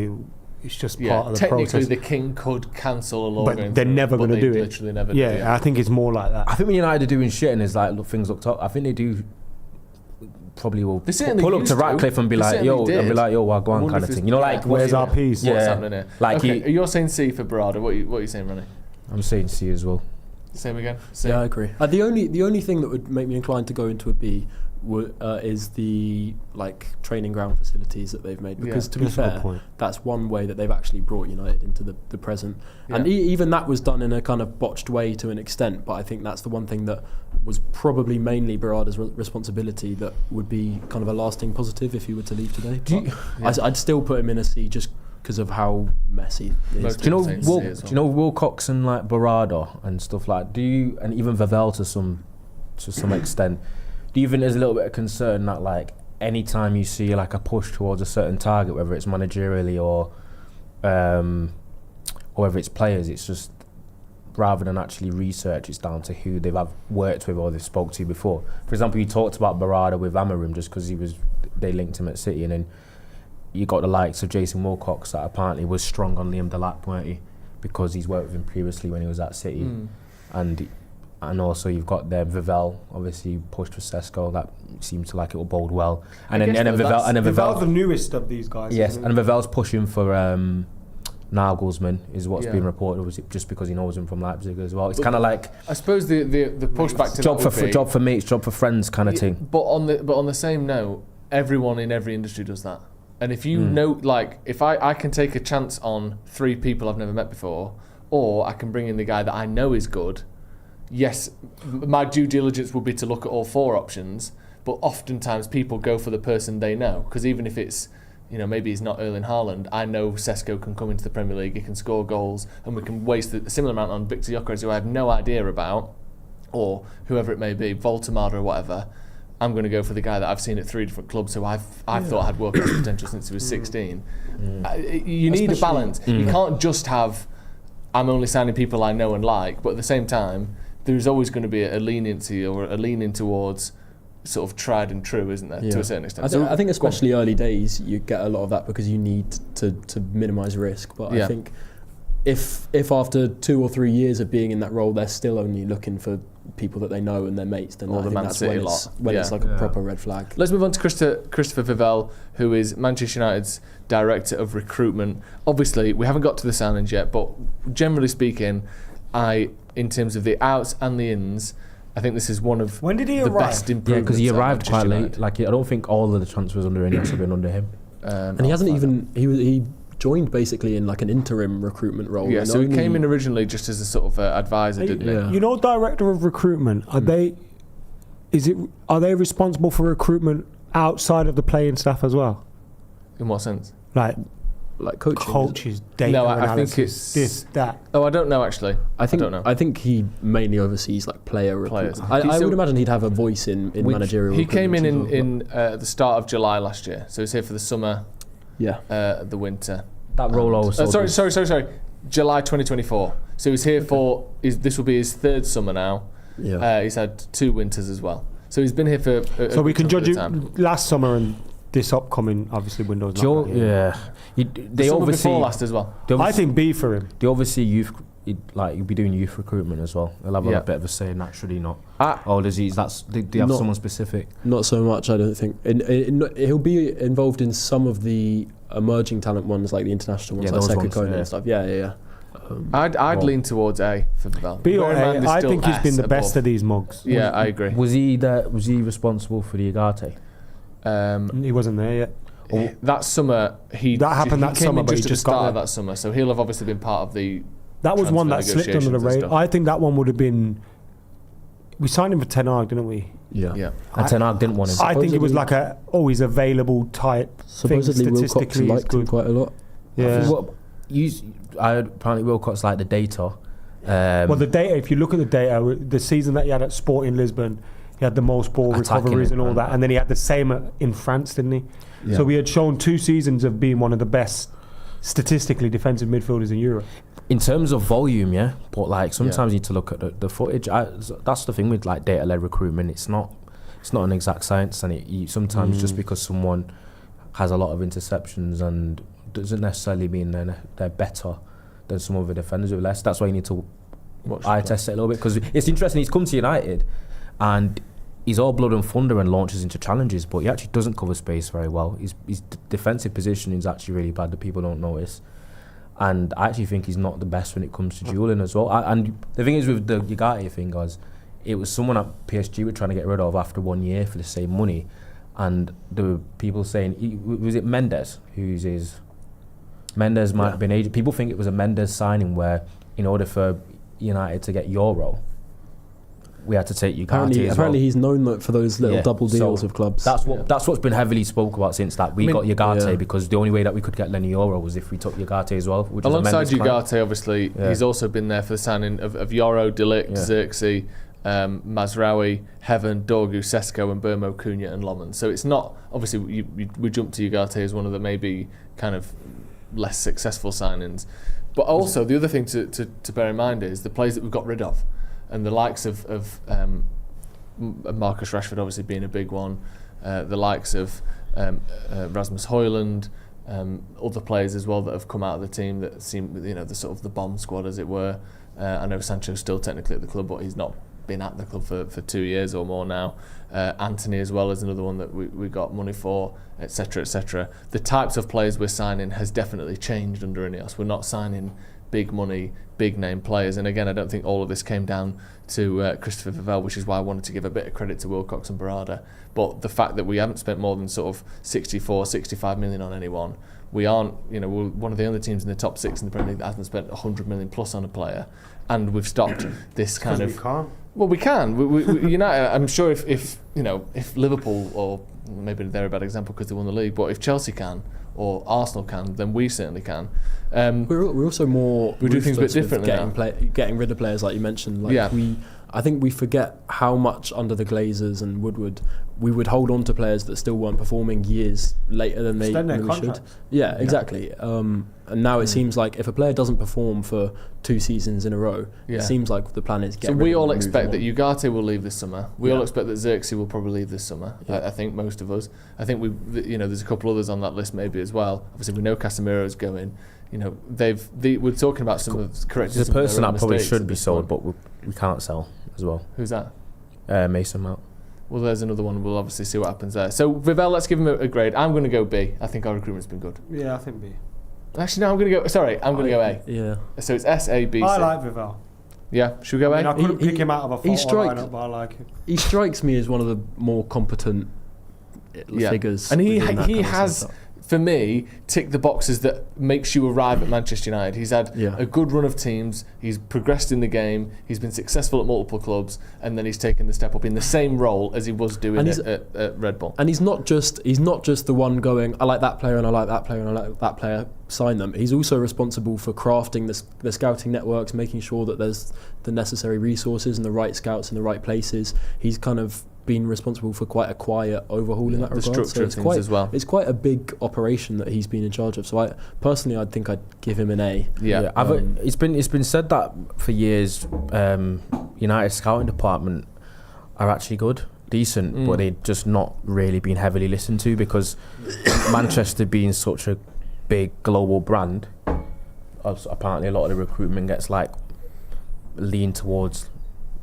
[SPEAKER 2] it's just part of the process.
[SPEAKER 1] Technically, the king could cancel a law,
[SPEAKER 2] but they're never going to do it.
[SPEAKER 1] Literally never.
[SPEAKER 2] I think it's more like that.
[SPEAKER 3] I think when United are doing shit and there's like things looked up, I think they do. Probably will pull up to Ratcliffe and be like, yo, well, go on, kind of thing.
[SPEAKER 2] Where's our piece?
[SPEAKER 1] What's happening here? Okay, you're saying C for Berrada. What are you saying, Ronny?
[SPEAKER 3] I'm saying C as well.
[SPEAKER 1] Same again. C.
[SPEAKER 4] Yeah, I agree. The only thing that would make me inclined to go into a B is the training ground facilities that they've made, because to be fair, that's one way that they've actually brought United into the present, and even that was done in a kind of botched way to an extent, but I think that's the one thing that was probably mainly Berrada's responsibility that would be kind of a lasting positive if he were to leave today. I'd still put him in a C just because of how messy it is.
[SPEAKER 3] Do you know Wilcox and like Berrada and stuff like? And even Vivell to some extent? Do you think there's a little bit of concern that like any time you see like a push towards a certain target, whether it's managerially or whether it's players, it's just rather than actually research, it's down to who they've worked with or they've spoke to before. For example, you talked about Berrada with Amorim just because they linked him at City, and then you got the likes of Jason Wilcox that apparently was strong on Liam Delap, weren't he? Because he's worked with him previously when he was at City, and also you've got Vivell, obviously pushed for Sesko. That seems to like it will bode well. And then Vivell's
[SPEAKER 2] the newest of these guys.
[SPEAKER 3] Yes, and Vivell's pushing for Nagelsmann is what's
[SPEAKER 1] Yeah.
[SPEAKER 3] been reported. Was it just because he knows him from Leipzig as well? It's kind of like
[SPEAKER 1] I suppose the pushback to
[SPEAKER 3] job
[SPEAKER 1] that
[SPEAKER 3] for
[SPEAKER 1] would be,
[SPEAKER 3] job for mates, job for friends kind of thing.
[SPEAKER 1] But on the same note, everyone in every industry does that. And if you know, like, if I can take a chance on 3 people I've never met before, or I can bring in the guy that I know is good, yes, my due diligence would be to look at all 4 options, but oftentimes people go for the person they know, because even if it's, you know, maybe he's not Erling Haaland, I know Sesko can come into the Premier League, he can score goals, and we can waste a similar amount on Victor Gyökeres, who I have no idea about, or whoever it may be, Voltemade or whatever. I'm going to go for the guy that I've seen at 3 different clubs who I thought had world-class potential since he was 16. You need a balance. You can't just have, I'm only signing people I know and like, but at the same time, there's always going to be a leniency or a leaning towards sort of tried and true, isn't there, to a certain extent?
[SPEAKER 4] I think especially early days, you get a lot of that because you need to minimise risk. But I think if after 2 or 3 years of being in that role, they're still only looking for people that they know and their mates, then I think that's when it's like a proper red flag.
[SPEAKER 1] Let's move on to Christopher Vivell, who is Manchester United's Director of Recruitment. Obviously, we haven't got to the signings yet, but generally speaking, in terms of the outs and the ins, I think this is one of
[SPEAKER 2] when did he
[SPEAKER 1] the
[SPEAKER 2] arrive?
[SPEAKER 1] best improvements.
[SPEAKER 3] Yeah, because he
[SPEAKER 1] at
[SPEAKER 3] arrived quite
[SPEAKER 1] Manchester
[SPEAKER 3] late.
[SPEAKER 1] United.
[SPEAKER 3] Like I don't think all of the transfers under INEOS have been under him.
[SPEAKER 4] And he hasn't even he joined basically in like an interim recruitment role.
[SPEAKER 1] Yeah, so he came in originally just as a sort of advisor, didn't he?
[SPEAKER 4] Yeah.
[SPEAKER 2] You know, Director of Recruitment, are they responsible for recruitment outside of the playing staff as well?
[SPEAKER 1] In what sense?
[SPEAKER 2] Like
[SPEAKER 4] coaching.
[SPEAKER 2] coaches, data
[SPEAKER 1] No, I
[SPEAKER 2] analysis,
[SPEAKER 1] think it's
[SPEAKER 2] this, that.
[SPEAKER 1] Oh, I don't know actually.
[SPEAKER 4] I
[SPEAKER 1] don't know.
[SPEAKER 4] I think he mainly oversees like player
[SPEAKER 1] Players.
[SPEAKER 4] recruitment. I would imagine he'd have a voice in managerial.
[SPEAKER 1] He came in
[SPEAKER 4] recruitment as well,
[SPEAKER 1] the start of July last year, so he's here for the summer, the winter.
[SPEAKER 3] That role also.
[SPEAKER 1] Sorry. July 2024. So he's here for. This will be his 3rd summer now.
[SPEAKER 4] Yeah.
[SPEAKER 1] He's had 2 winters as well. So he's been here for.
[SPEAKER 2] So we can judge
[SPEAKER 1] it
[SPEAKER 2] it last summer and this upcoming, obviously, window's not
[SPEAKER 3] Joe,
[SPEAKER 2] that yet.
[SPEAKER 1] They oversee before last as well.
[SPEAKER 2] I think B for him.
[SPEAKER 3] They oversee youth. You'll be doing youth recruitment as well. They'll have a bit of a say naturally, not. Or does he? They have someone specific.
[SPEAKER 4] Not so much, I don't think. He'll be involved in some of the emerging talent ones, like the international ones, like Seko Kone and stuff. Yeah.
[SPEAKER 1] I'd lean towards A for Vivell.
[SPEAKER 2] B or A. I think he's been the best
[SPEAKER 1] above.
[SPEAKER 2] of these mugs.
[SPEAKER 1] Yeah, I agree.
[SPEAKER 3] Was he responsible for the Agate?
[SPEAKER 2] He wasn't there yet.
[SPEAKER 1] That summer, that
[SPEAKER 2] happened that
[SPEAKER 1] came
[SPEAKER 2] summer,
[SPEAKER 1] in
[SPEAKER 2] but
[SPEAKER 1] just
[SPEAKER 2] he
[SPEAKER 1] at the
[SPEAKER 2] just got
[SPEAKER 1] start of
[SPEAKER 2] there.
[SPEAKER 1] that summer, so he'll have obviously been part of the.
[SPEAKER 2] That was one that
[SPEAKER 1] transfer
[SPEAKER 2] slipped under the
[SPEAKER 1] negotiations and
[SPEAKER 2] radar.
[SPEAKER 1] stuff.
[SPEAKER 2] I think that one would have been. We signed him for Ten Hag, didn't we?
[SPEAKER 1] Yeah.
[SPEAKER 3] And Ten Hag didn't want him.
[SPEAKER 2] I think it was like he's available type.
[SPEAKER 4] Supposedly
[SPEAKER 2] thing.
[SPEAKER 4] Wilcox
[SPEAKER 2] Statistically,
[SPEAKER 4] liked him quite a lot.
[SPEAKER 2] Yeah.
[SPEAKER 3] Apparently Wilcox liked the data.
[SPEAKER 2] Well, the data. If you look at the data, the season that he had at Sporting Lisbon, he had the most ball recoveries and all that, and then he had the same in France, didn't he?
[SPEAKER 4] Yeah.
[SPEAKER 2] So we had shown 2 seasons of being one of the best statistically defensive midfielders in Europe.
[SPEAKER 3] In terms of volume, yeah, but like sometimes you need to look at the footage. That's the thing with like data-led recruitment. It's not an exact science, and sometimes just because someone has a lot of interceptions and doesn't necessarily mean they're better than some of the defenders with less. That's why you need to eye test it a little bit, because it's interesting. He's come to United, and he's all blood and thunder and launches into challenges, but he actually doesn't cover space very well. His defensive positioning is actually really bad that people don't notice. And I actually think he's not the best when it comes to dueling as well. And the thing is with the Ugarte thing, guys, it was someone at PSG were trying to get rid of after 1 year for the same money. And there were people saying, was it Mendes? Mendes might have been aged. People think it was a Mendes signing where, in order for United to get Euro, we had to take Ugarte
[SPEAKER 4] Apparently he's known for those little double deals with clubs.
[SPEAKER 3] That's what's been heavily spoke about since that. We got Ugarte because the only way that we could get Lenny Euro was if we took Ugarte as well. Which
[SPEAKER 1] alongside Ugarte, obviously, he's also been there for the signing of Yoro, De Ligt, Xerxes, Mazraoui, Heaven, Dorgu, Sesko, and Burmo, Cunha, and Loman. So it's not, obviously, we jumped to Ugarte as one of the maybe kind of less successful signings. But also, the other thing to bear in mind is the players that we've got rid of. And the likes of Marcus Rashford obviously being a big one, the likes of Rasmus Højlund, other players as well that have come out of the team that seem, the sort of the bomb squad as it were. I know Sancho's still technically at the club, but he's not been at the club for 2 years or more now. Anthony as well is another one that we got money for, etc., etc. The types of players we're signing has definitely changed under INEOS. We're not signing big money, big name players, and again, I don't think all of this came down to Christopher Vivell, which is why I wanted to give a bit of credit to Wilcox and Berrada. But the fact that we haven't spent more than sort of 64, 65 million on anyone, we aren't, we're one of the only teams in the top 6 in the Premier League that hasn't spent 100 million plus on a player, and we've stopped this kind of.
[SPEAKER 2] We can't.
[SPEAKER 1] Well, we can. We United. I'm sure if Liverpool, or maybe they're a bad example because they won the league, but if Chelsea can or Arsenal can, then we certainly can.
[SPEAKER 4] We're also more.
[SPEAKER 1] We do things a bit differently
[SPEAKER 4] getting rid of players like you mentioned. I think we forget how much under the Glazers and Woodward we would hold on to players that still weren't performing years later than they should. Yeah, exactly. And now it seems like if a player doesn't perform for 2 seasons in a row, it seems like the plan is get rid of them. So
[SPEAKER 1] we all expect that Ugarte will leave this summer. We all expect that Xerxes will probably leave this summer. I think most of us. I think there's a couple others on that list maybe as well. Obviously we know Casemiro's going. We're talking about some of correct.
[SPEAKER 3] There's a person that probably should be sold, but we can't sell as well.
[SPEAKER 1] Who's that?
[SPEAKER 3] Mason Mount.
[SPEAKER 1] Well, there's another one. We'll obviously see what happens there. So Vivell, let's give him a grade. I'm going to go B. I think our recruitment's been good.
[SPEAKER 2] Yeah, I think B.
[SPEAKER 1] Actually, no, I'm going to go. Sorry, I'm going to go A.
[SPEAKER 4] Yeah.
[SPEAKER 1] So it's S, A, B, C.
[SPEAKER 2] I like Vivell.
[SPEAKER 1] Yeah, should we go A?
[SPEAKER 2] I couldn't pick him out of a full lineup, but I like him.
[SPEAKER 4] He strikes me as one of the more competent figures,
[SPEAKER 1] and he has. For me, tick the boxes that makes you arrive at Manchester United. He's had a good run of teams. He's progressed in the game. He's been successful at multiple clubs, and then he's taken the step up in the same role as he was doing at Red Bull.
[SPEAKER 4] And he's not just the one going, I like that player and I like that player and I like that player, sign them. He's also responsible for crafting the scouting networks, making sure that there's the necessary resources and the right scouts in the right places. He's kind of been responsible for quite a quiet overhaul in that regard.
[SPEAKER 1] The structure of things as well.
[SPEAKER 4] It's quite a big operation that he's been in charge of. So I think I'd give him an A.
[SPEAKER 1] Yeah.
[SPEAKER 3] It's been said that for years, United scouting department are actually good, decent, but they've just not really been heavily listened to because Manchester being such a big global brand, apparently a lot of the recruitment gets leaned towards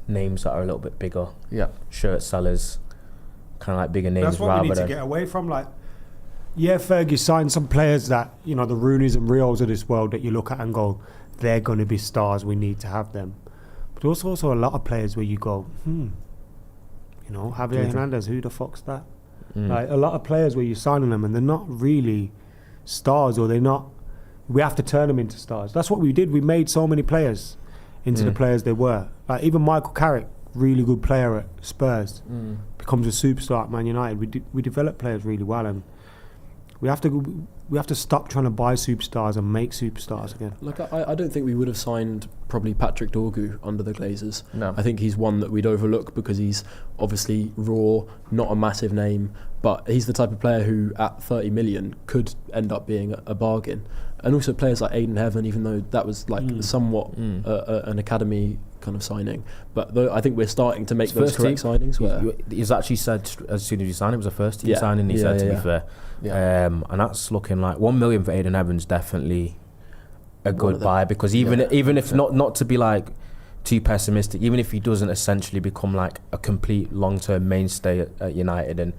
[SPEAKER 3] names that are a little bit bigger.
[SPEAKER 1] Yeah.
[SPEAKER 3] Shirt sellers, kind of like bigger names.
[SPEAKER 2] That's what we need to get away from. Fergie signed some players that, the Rooneys and Rios of this world that you look at and go, they're going to be stars, we need to have them. But there's also a lot of players where you go, Javier Hernandez, who the fuck's that? A lot of players where you're signing them and they're not really stars, or they're not, we have to turn them into stars. That's what we did. We made so many players into the players they were. Even Michael Carrick, really good player at Spurs, becomes a superstar at Man United. We develop players really well, and we have to stop trying to buy superstars and make superstars again.
[SPEAKER 4] I don't think we would have signed probably Patrick Dorgu under the Glazers.
[SPEAKER 1] No.
[SPEAKER 4] I think he's one that we'd overlook because he's obviously raw, not a massive name, but he's the type of player who at 30 million could end up being a bargain. And also players like Aidan Heaven, even though that was somewhat an academy kind of signing, but I think we're starting to make those correct signings. Where
[SPEAKER 3] he's actually said as soon as he signed, it was a first team signing. He said, to be fair, and that's looking like 1 million for Aidan Evans, definitely a good buy, because even if not to be too pessimistic, even if he doesn't essentially become a complete long-term mainstay at United, and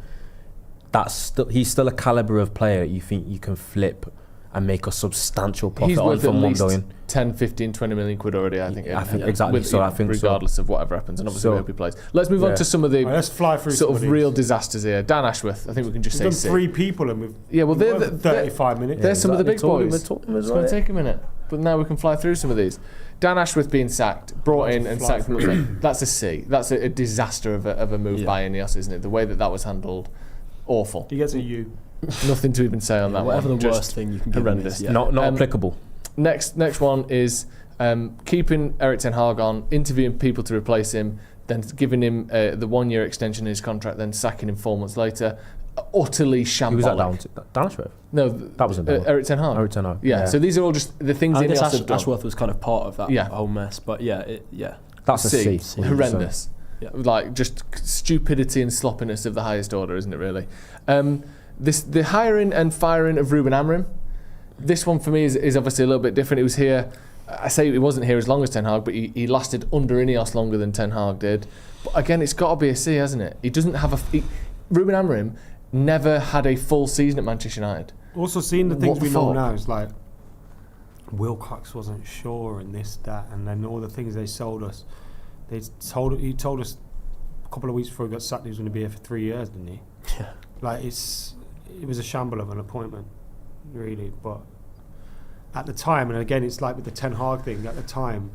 [SPEAKER 3] he's still a caliber of player you think you can flip and make a substantial profit on from 1 billion.
[SPEAKER 1] 10, 15, 20 million quid already, I think.
[SPEAKER 3] Exactly. I think
[SPEAKER 1] regardless of whatever happens, and obviously we hope he plays. Let's move on to some of the
[SPEAKER 2] let's fly through
[SPEAKER 1] sort of real disasters here. Dan Ashworth, I think we can just say
[SPEAKER 2] C. 3 people and we've
[SPEAKER 1] they're
[SPEAKER 2] 35 minutes.
[SPEAKER 1] They're some of the big boys. It's going to take a minute, but now we can fly through some of these. Dan Ashworth being sacked, brought in and sacked. That's a C. That's a disaster of a move by INEOS, isn't it? The way that was handled, awful.
[SPEAKER 2] He gets a U.
[SPEAKER 1] Nothing to even say on that
[SPEAKER 4] whatever
[SPEAKER 1] one.
[SPEAKER 4] The worst thing you can give
[SPEAKER 1] horrendous.
[SPEAKER 3] Not applicable.
[SPEAKER 1] Next one is keeping Erik ten Hag on, interviewing people to replace him, then giving him the 1-year extension in his contract, then sacking him 4 months later. Utterly shambolic.
[SPEAKER 3] Who was that down to? Dan Ashworth?
[SPEAKER 1] No,
[SPEAKER 3] that wasn't
[SPEAKER 1] Erik ten Hag.
[SPEAKER 3] Erik ten Hag.
[SPEAKER 1] Yeah. So these are all just the things INEOS have done.
[SPEAKER 4] Ashworth was kind of part of that whole mess, but
[SPEAKER 3] that's a C.
[SPEAKER 1] Horrendous. Just stupidity and sloppiness of the highest order, isn't it? Really. The hiring and firing of Ruben Amorim. This one for me is obviously a little bit different. He was here I say he wasn't here as long as Ten Hag, but he lasted under INEOS longer than Ten Hag did. But again, it's got to be a C, hasn't it? He doesn't have Ruben Amorim never had a full season at Manchester United.
[SPEAKER 2] Also, seeing the things
[SPEAKER 1] What
[SPEAKER 2] we
[SPEAKER 1] the
[SPEAKER 2] know
[SPEAKER 1] fuck?
[SPEAKER 2] now is like Wilcox wasn't sure and this, that, and then all the things they sold us. He told us a couple of weeks before he got sacked he was going to be here for 3 years, didn't he?
[SPEAKER 4] Yeah.
[SPEAKER 2] Like it was a shamble of an appointment, really. But at the time, and again, it's like with the Ten Hag thing. At the time,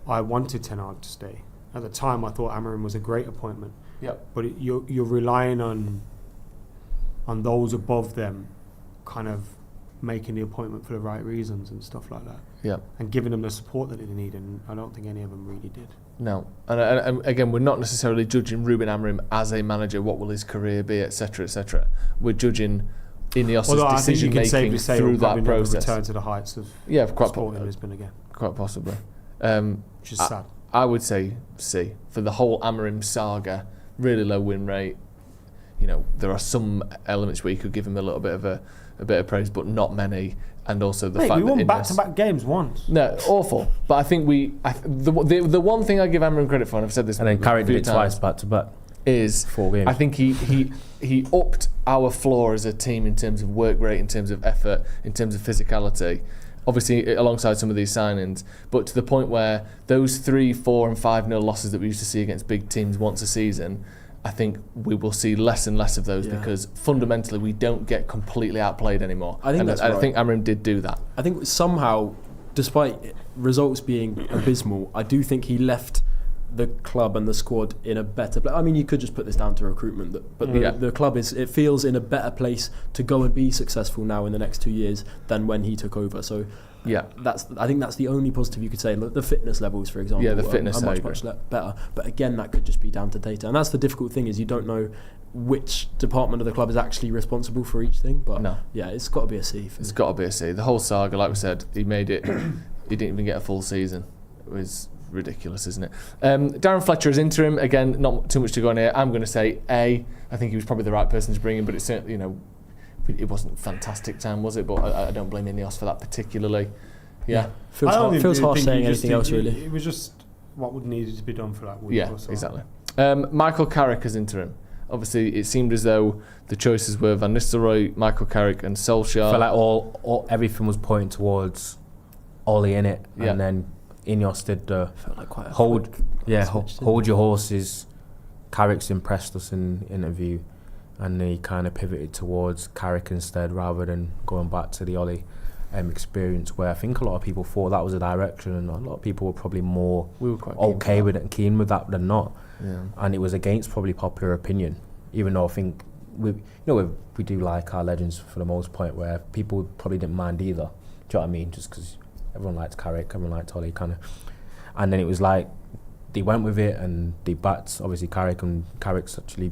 [SPEAKER 2] I wanted Ten Hag to stay. At the time, I thought Amorim was a great appointment.
[SPEAKER 1] Yep.
[SPEAKER 2] But you're relying on those above them, kind of making the appointment for the right reasons and stuff like that.
[SPEAKER 1] Yeah.
[SPEAKER 2] And giving them the support that they need, and I don't think any of them really did.
[SPEAKER 1] No, and again, we're not necessarily judging Ruben Amorim as a manager. What will his career be, etc., etc. We're judging INEOS' decision making through that process.
[SPEAKER 2] Return to the heights of sport in Lisbon again.
[SPEAKER 1] Quite possibly.
[SPEAKER 2] Which is sad.
[SPEAKER 1] I would say C for the whole Amorim saga. Really low win rate. You know, there are some elements where you could give him a little bit of praise, but not many. And also the fact
[SPEAKER 2] we won
[SPEAKER 1] that
[SPEAKER 2] back-to-back games once.
[SPEAKER 1] No, awful. But I think the one thing I give Amorim credit for, and I've said this,
[SPEAKER 3] and then carried it twice
[SPEAKER 1] times,
[SPEAKER 3] back to back,
[SPEAKER 1] is
[SPEAKER 3] 4 games.
[SPEAKER 1] I think he upped our floor as a team in terms of work rate, in terms of effort, in terms of physicality. Obviously, alongside some of these signings, but to the point where those 3, 4, and 5-0 losses that we used to see against big teams once a season, I think we will see less and less of those because fundamentally we don't get completely outplayed anymore. I think I think Amorim did do that.
[SPEAKER 4] I think somehow, despite results being abysmal, I do think he left the club and the squad in a better place. I mean, you could just put this down to recruitment, but the club it feels in a better place to go and be successful now in the next 2 years than when he took over. So I think that's the only positive you could say. The fitness levels, for example,
[SPEAKER 1] the fitness
[SPEAKER 4] are much better. But again, that could just be down to data, and that's the difficult thing, is you don't know which department of the club is actually responsible for each thing. But it's got to be a C.
[SPEAKER 1] It's got to be a C. The whole saga, like we said, he made it. He didn't even get a full season. It was ridiculous, isn't it? Darren Fletcher is interim. Again, not too much to go on here. I'm going to say A. I think he was probably the right person to bring in, but it's certainly, it wasn't fantastic time, was it? But I don't blame INEOS for that particularly. Yeah.
[SPEAKER 4] Feels harsh saying anything else, really.
[SPEAKER 2] It was just what would needed to be done for that week or so.
[SPEAKER 1] Exactly. Michael Carrick as interim. Obviously, it seemed as though the choices were Van Nistelrooy, Michael Carrick and Solskjaer.
[SPEAKER 3] I felt like everything was pointing towards Ollie in it, and then INEOS did the hold your horses. Carrick's impressed us in the interview, and he kind of pivoted towards Carrick instead, rather than going back to the Ollie experience, where I think a lot of people thought that was a direction, and a lot of people were probably more okay with it and keen with that than not. Yeah. And it was against probably popular opinion, even though I think we do like our legends for the most part, where people probably didn't mind either. Do you know what I mean? Just because everyone liked Carrick, everyone liked Ollie, kind of. And then it was like they went with it and they backed obviously Carrick, and Carrick's actually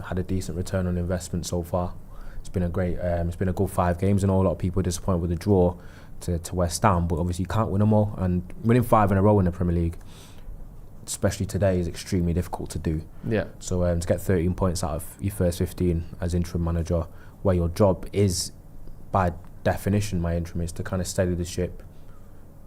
[SPEAKER 3] had a decent return on investment so far. It's been a good 5 games, and a lot of people are disappointed with the draw to West Ham, but obviously you can't win them all, and winning 5 in a row in the Premier League, especially today, is extremely difficult to do. Yeah. So to get 13 points out of your first 15 as interim manager, where your job is, by definition, my interim is to kind of steady the ship,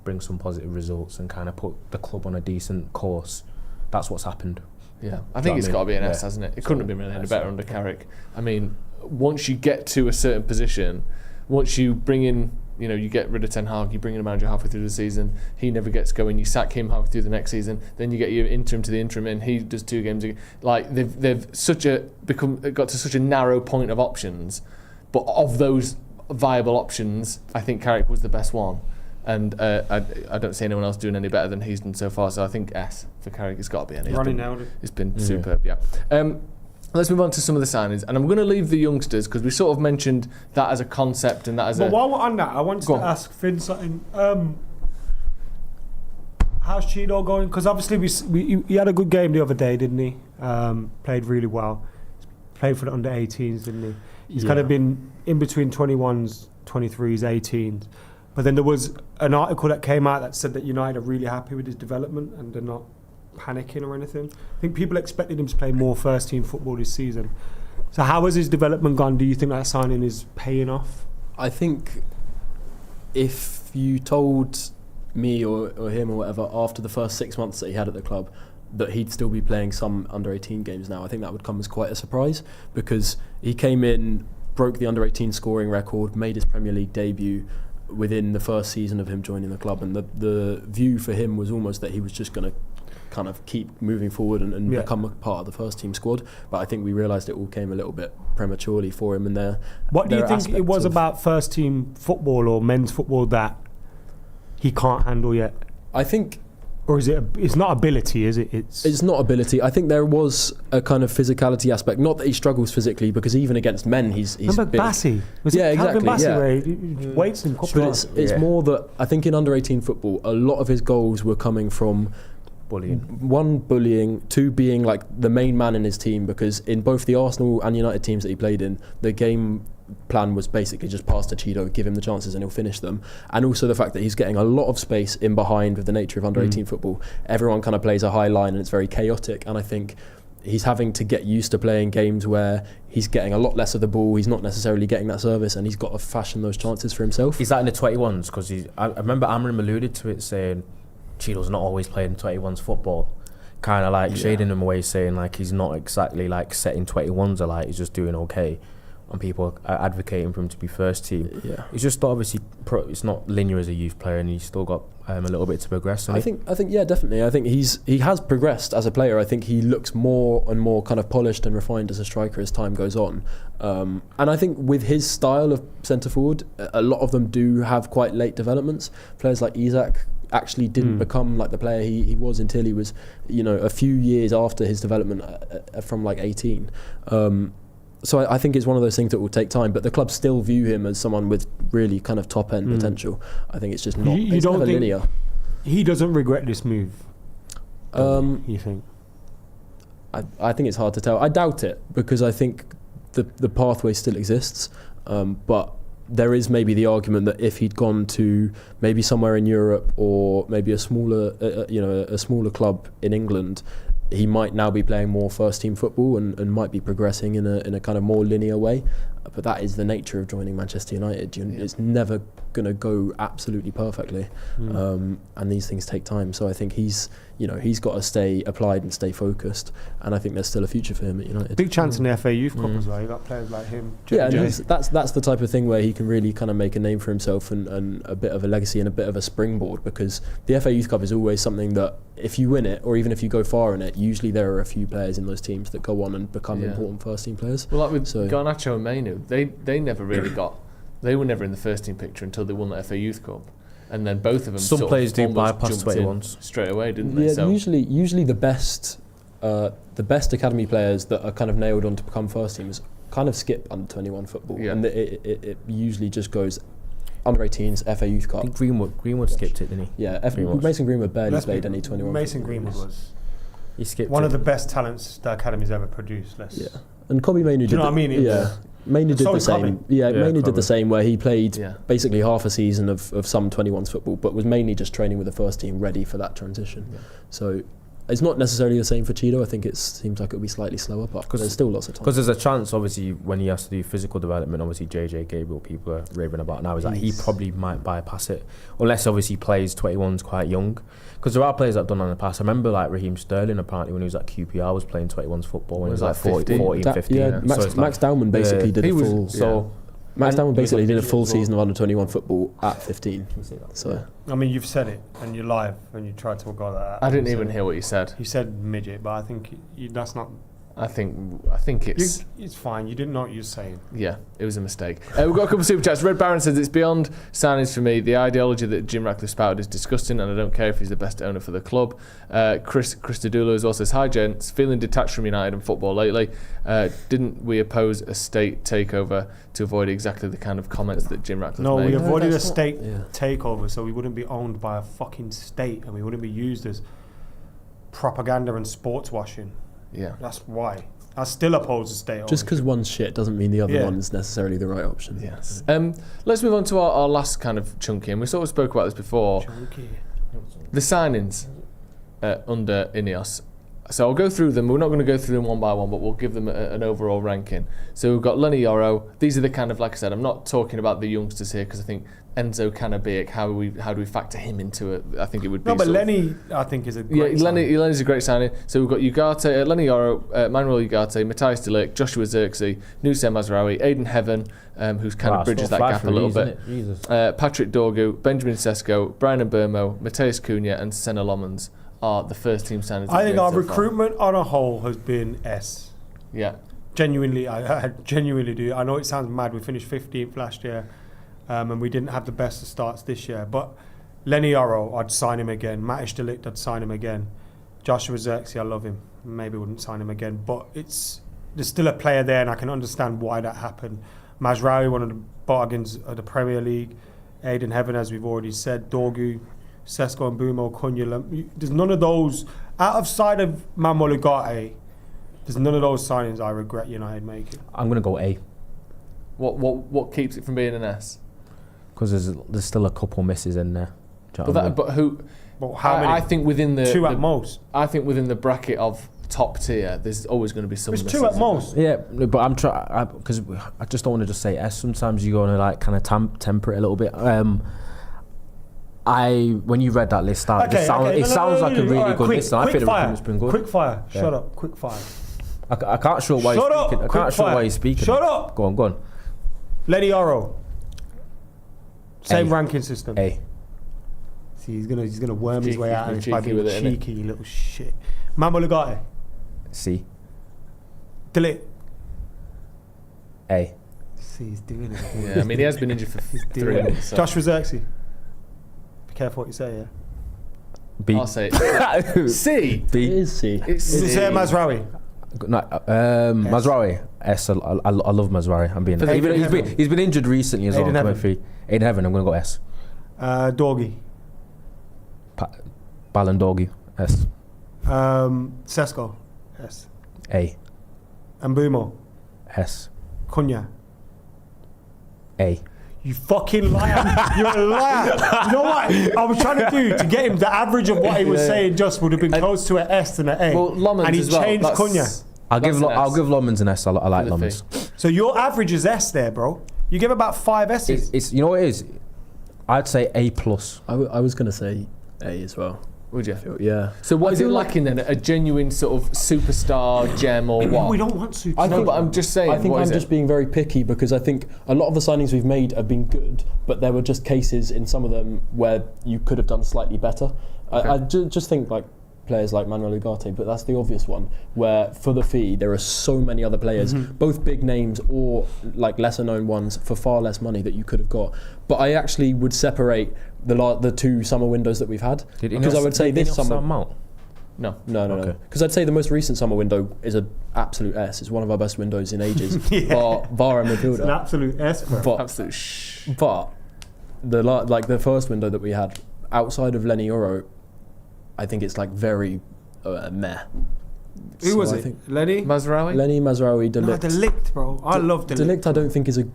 [SPEAKER 3] bring some positive results, and kind of put the club on a decent course. That's what's happened.
[SPEAKER 1] Yeah, I think it's got to be an S, hasn't it? It couldn't have been really any better under Carrick. I mean, once you get to a certain position, once you bring in, you get rid of Ten Hag, you bring in a manager halfway through the season, he never gets going, you sack him halfway through the next season, then you get your interim to the interim in, he does 2 games again. Like, they've got to such a narrow point of options, but of those viable options, I think Carrick was the best one. And I don't see anyone else doing any better than he's done so far, so I think S for Carrick. It's got to be an.
[SPEAKER 2] Ronny nailed it.
[SPEAKER 1] It's been superb, yeah. Let's move on to some of the signings, and I'm going to leave the youngsters because we sort of mentioned that as a concept and that as
[SPEAKER 2] while we're on that, I wanted to ask Finn something. How's Chido going? Because obviously he had a good game the other day, didn't he? Played really well. Played for the under 18s, didn't he? He's kind of been in between 21s, 23s, 18s. But then there was an article that came out that said that United are really happy with his development and they're not panicking or anything. I think people expected him to play more first team football this season. So how has his development gone? Do you think that signing is paying off?
[SPEAKER 4] I think if you told me or him or whatever, after the first 6 months that he had at the club, that he'd still be playing some under-18 games now. I think that would come as quite a surprise, because he came in, broke the under-18 scoring record, made his Premier League debut within the first season of him joining the club, and the view for him was almost that he was just going to kind of keep moving forward and become a part of the first team squad. But I think we realised it all came a little bit prematurely for him. And
[SPEAKER 2] what do you think it was about first team football or men's football that he can't handle yet?
[SPEAKER 4] I think,
[SPEAKER 2] or is it? It's not ability, is it?
[SPEAKER 4] It's not ability. I think there was a kind of physicality aspect. Not that he struggles physically, because even against men, he's
[SPEAKER 2] remember
[SPEAKER 4] big.
[SPEAKER 2] Bassi? Was it Calvin Bassi where he weights him?
[SPEAKER 4] But it's more that I think in under-18 football, a lot of his goals were coming from bullying, two, being like the main man in his team, because in both the Arsenal and United teams that he played in, the game plan was basically just pass to Chido, give him the chances and he'll finish them. And also the fact that he's getting a lot of space in behind with the nature of under-18 football. Everyone kind of plays a high line and it's very chaotic, and I think he's having to get used to playing games where he's getting a lot less of the ball, he's not necessarily getting that service, and he's got to fashion those chances for himself.
[SPEAKER 3] Is that in the 21s? Because I remember Amram alluded to it, saying Chido's not always playing 21s football, kind of like shading him away, saying like he's not exactly like setting 21s alight, he's just doing okay, and people are advocating for him to be first team. It's just obviously it's not linear as a youth player, and he's still got a little bit to progress. I think
[SPEAKER 4] definitely. I think he has progressed as a player. I think he looks more and more kind of polished and refined as a striker as time goes on. And I think with his style of centre forward, a lot of them do have quite late developments. Players like Isak actually didn't become like the player he was until he was, a few years after his development from like 18. So I think it's one of those things that will take time, but the club still view him as someone with really kind of top end potential. I think it's just not.
[SPEAKER 2] You don't think
[SPEAKER 4] linear.
[SPEAKER 2] He doesn't regret this move? You think?
[SPEAKER 4] I think it's hard to tell. I doubt it, because I think the pathway still exists, but there is maybe the argument that if he'd gone to maybe somewhere in Europe or maybe a smaller club in England, he might now be playing more first team football and might be progressing in a kind of more linear way. But that is the nature of joining Manchester United. It's never going to go absolutely perfectly, and these things take time. So I think he's got to stay applied and stay focused, and I think there's still a future for him at United.
[SPEAKER 2] Big chance in the FA Youth Cup as well. You got players like him.
[SPEAKER 4] And that's the type of thing where he can really kind of make a name for himself and a bit of a legacy and a bit of a springboard, because the FA Youth Cup is always something that if you win it, or even if you go far in it, usually there are a few players in those teams that go on and become important first team players.
[SPEAKER 1] Well, like with Garnacho and Mainu, they never really they were never in the first team picture until they won the FA Youth Cup, and then both of them.
[SPEAKER 3] Some players do bypass 21s
[SPEAKER 1] straight away, didn't they?
[SPEAKER 4] Yeah,
[SPEAKER 1] So
[SPEAKER 4] usually the best academy players that are kind of nailed on to become first teams kind of skip under 21 football, and it usually just goes under 18s, FA Youth Cup.
[SPEAKER 3] I think Greenwood skipped it, didn't he?
[SPEAKER 4] Yeah, Mason Greenwood barely played any 21.
[SPEAKER 2] Mason Greenwood was
[SPEAKER 3] he skipped
[SPEAKER 2] one of the best talents the academy's ever produced.
[SPEAKER 4] And Kobe Mainu did.
[SPEAKER 2] You know what I mean?
[SPEAKER 4] Mainu did the same. Mainu did the same, where he played basically half a season of some 21s football, but was mainly just training with the first team, ready for that transition. So it's not necessarily the same for Chido. I think it seems like it'll be slightly slower, but there's still lots of time.
[SPEAKER 3] Because there's a chance, obviously, when he has to do physical development, obviously JJ Gabriel, people are raving about now, is that he probably might bypass it, unless obviously he plays 21s quite young. Because there are players that have done that in the past. I remember like Raheem Sterling, apparently when he was at QPR, was playing 21s football when he was like 14, 15.
[SPEAKER 4] Yeah, Max Dowman basically did a full.
[SPEAKER 3] So
[SPEAKER 4] Max Dowman basically did a full season of under 21 football at 15. So
[SPEAKER 2] I mean, you've said it, and you're live, and you tried to go that.
[SPEAKER 1] I didn't even hear what you said.
[SPEAKER 2] You said midget, but I think that's not.
[SPEAKER 1] I think it's
[SPEAKER 2] fine. You didn't know what you were saying.
[SPEAKER 1] Yeah, it was a mistake. We've got a couple of super chats. Red Baron says it's beyond signings for me. The ideology that Jim Ratcliffe spouted is disgusting, and I don't care if he's the best owner for the club. Chris Dedula as well says, hi gents, feeling detached from United and football lately. Didn't we oppose a state takeover to avoid exactly the kind of comments that Jim Ratcliffe made?
[SPEAKER 2] No, we avoided a state takeover so we wouldn't be owned by a fucking state, and we wouldn't be used as propaganda and sports washing.
[SPEAKER 1] Yeah,
[SPEAKER 2] that's why. I still oppose the state.
[SPEAKER 4] Just because one's shit doesn't mean the other one is necessarily the right option.
[SPEAKER 1] Yes. Let's move on to our last kind of chunky, and we sort of spoke about this before.
[SPEAKER 2] Chunky.
[SPEAKER 1] The signings under INEOS. So I'll go through them. We're not going to go through them one by one, but we'll give them an overall ranking. So we've got Lenny Yoro. These are the kind of, like I said, I'm not talking about the youngsters here because I think Enzo Cannabich, how do we factor him into it? I think it would be.
[SPEAKER 2] No, but Lenny, I think, is a great signing.
[SPEAKER 1] Lenny's a great signing. So we've got Ugarte, Lenny Yoro, Manuel Ugarte, Matthias de Ligt, Joshua Zirkzee, Nusem Mazraoui, Aidan Heaven, who's kind of bridges that gap a little bit. Patrick Dorgu, Benjamin Sesko, Brian Mbermo, Mateus Cunha, and Senna Lomans are the first team signings.
[SPEAKER 2] I think our recruitment on a whole has been S.
[SPEAKER 1] Yeah.
[SPEAKER 2] Genuinely, I genuinely do. I know it sounds mad. We finished 15th last year, and we didn't have the best of starts this year. But Lenny Yoro, I'd sign him again. Matthias de Ligt, I'd sign him again. Joshua Zirkzee, I love him. Maybe wouldn't sign him again. But there's still a player there, and I can understand why that happened. Mazraoui, one of the bargains of the Premier League. Aidan Heaven, as we've already said. Dorgu, Sesko and Mbumo, Cunha. There's none of those, outside of Manuel Ugarte, there's none of those signings I regret United making.
[SPEAKER 3] I'm going to go A.
[SPEAKER 1] What keeps it from being an S?
[SPEAKER 3] Because there's still a couple misses in there.
[SPEAKER 1] But who?
[SPEAKER 2] But how many?
[SPEAKER 1] I think within the
[SPEAKER 2] two at most.
[SPEAKER 1] I think within the bracket of top tier, there's always going to be some.
[SPEAKER 2] There's two at most.
[SPEAKER 3] Yeah, but I'm trying because I just don't want to just say S. Sometimes you go and like kind of temper it a little bit. When you read that list out, it sounds like a really good list. I think the recruitment's been good.
[SPEAKER 2] Quick fire. Yeah. Shut up. Quick fire.
[SPEAKER 3] I can't show why you're speaking. I can't show why you're speaking.
[SPEAKER 2] Shut up.
[SPEAKER 3] Go on.
[SPEAKER 2] Lenny Yoro. Same ranking system.
[SPEAKER 3] A.
[SPEAKER 2] See, he's gonna worm his way out and he's being cheeky, you little shit. Manuel Ugarte.
[SPEAKER 3] C.
[SPEAKER 2] de Ligt.
[SPEAKER 3] A.
[SPEAKER 2] See, he's doing it.
[SPEAKER 1] Yeah, I mean he has been injured for 3 months. So.
[SPEAKER 2] Joshua Zirkzee. Be careful what you say, yeah.
[SPEAKER 3] B.
[SPEAKER 1] I'll say it. C.
[SPEAKER 3] B.
[SPEAKER 4] It is C.
[SPEAKER 1] It's C.
[SPEAKER 2] Say Mazraoui.
[SPEAKER 3] No, Mazraoui. S. I love Mazraoui. I'm being. He's been injured recently as well. Aidan Heaven. I'm going to go S.
[SPEAKER 2] Dorgi.
[SPEAKER 3] Ballon Dorgi. S.
[SPEAKER 2] Sesko. S.
[SPEAKER 3] A.
[SPEAKER 2] Mbumo.
[SPEAKER 3] S.
[SPEAKER 2] Cunha.
[SPEAKER 3] A.
[SPEAKER 2] You fucking liar. You're a liar. You know what I was trying to do to get him the average of what he was saying just would have been close to an S than an A.
[SPEAKER 1] Well, Lomans
[SPEAKER 2] and he
[SPEAKER 1] as well.
[SPEAKER 2] changed Cunha.
[SPEAKER 3] I'll give Lomans an S. I like Lomans.
[SPEAKER 2] So your average is S there, bro. You give about 5 S's.
[SPEAKER 3] It's you know what it is? I'd say A+.
[SPEAKER 4] I was going to say A as well.
[SPEAKER 1] Would you?
[SPEAKER 4] Yeah.
[SPEAKER 1] So what is it lacking then? A genuine sort of superstar gem or what?
[SPEAKER 2] We don't want superstars.
[SPEAKER 1] No, but I'm just saying.
[SPEAKER 4] I think I'm just being very picky because I think a lot of the signings we've made have been good, but there were just cases in some of them where you could have done slightly better. Okay. I just think like players like Manuel Ugarte, but that's the obvious one, where for the fee there are so many other players, both big names or like lesser known ones for far less money that you could have got. But I actually would separate the 2 summer windows that we've had, because I would say this summer. No. Because I'd say the most recent summer window is an absolute S. It's one of our best windows in ages. Bar midfielder.
[SPEAKER 2] It's an absolute S.
[SPEAKER 1] But
[SPEAKER 4] the first window that we had outside of Lenny Yoro, I think it's like very meh.
[SPEAKER 2] Who was it? Lenny?
[SPEAKER 1] Mazraoui?
[SPEAKER 4] Lenny, Mazraoui, de Ligt.
[SPEAKER 2] De Ligt, bro. I love de Ligt.
[SPEAKER 4] De Ligt I don't think is a...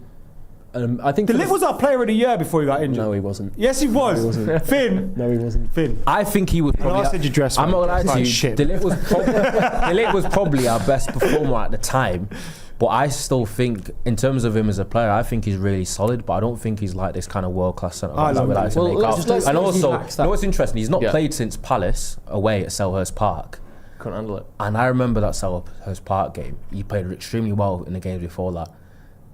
[SPEAKER 4] I think
[SPEAKER 2] de Ligt was our player of the year before he got injured.
[SPEAKER 4] No, he wasn't.
[SPEAKER 2] Yes, he was.
[SPEAKER 4] No, he wasn't.
[SPEAKER 2] Finn.
[SPEAKER 4] No, he wasn't.
[SPEAKER 2] Finn.
[SPEAKER 3] I think he was probably...
[SPEAKER 2] I said you dressed
[SPEAKER 3] I'm not going to lie to you.
[SPEAKER 2] Shit.
[SPEAKER 3] De Ligt was probably our best performer at the time. But I still think, in terms of him as a player, I think he's really solid. But I don't think he's like this kind of world-class centre back that we like to make out. And also, you know what's interesting? He's not played since Palace away at Selhurst Park.
[SPEAKER 1] Couldn't handle it.
[SPEAKER 3] And I remember that Selhurst Park game. He played extremely well in the games before that.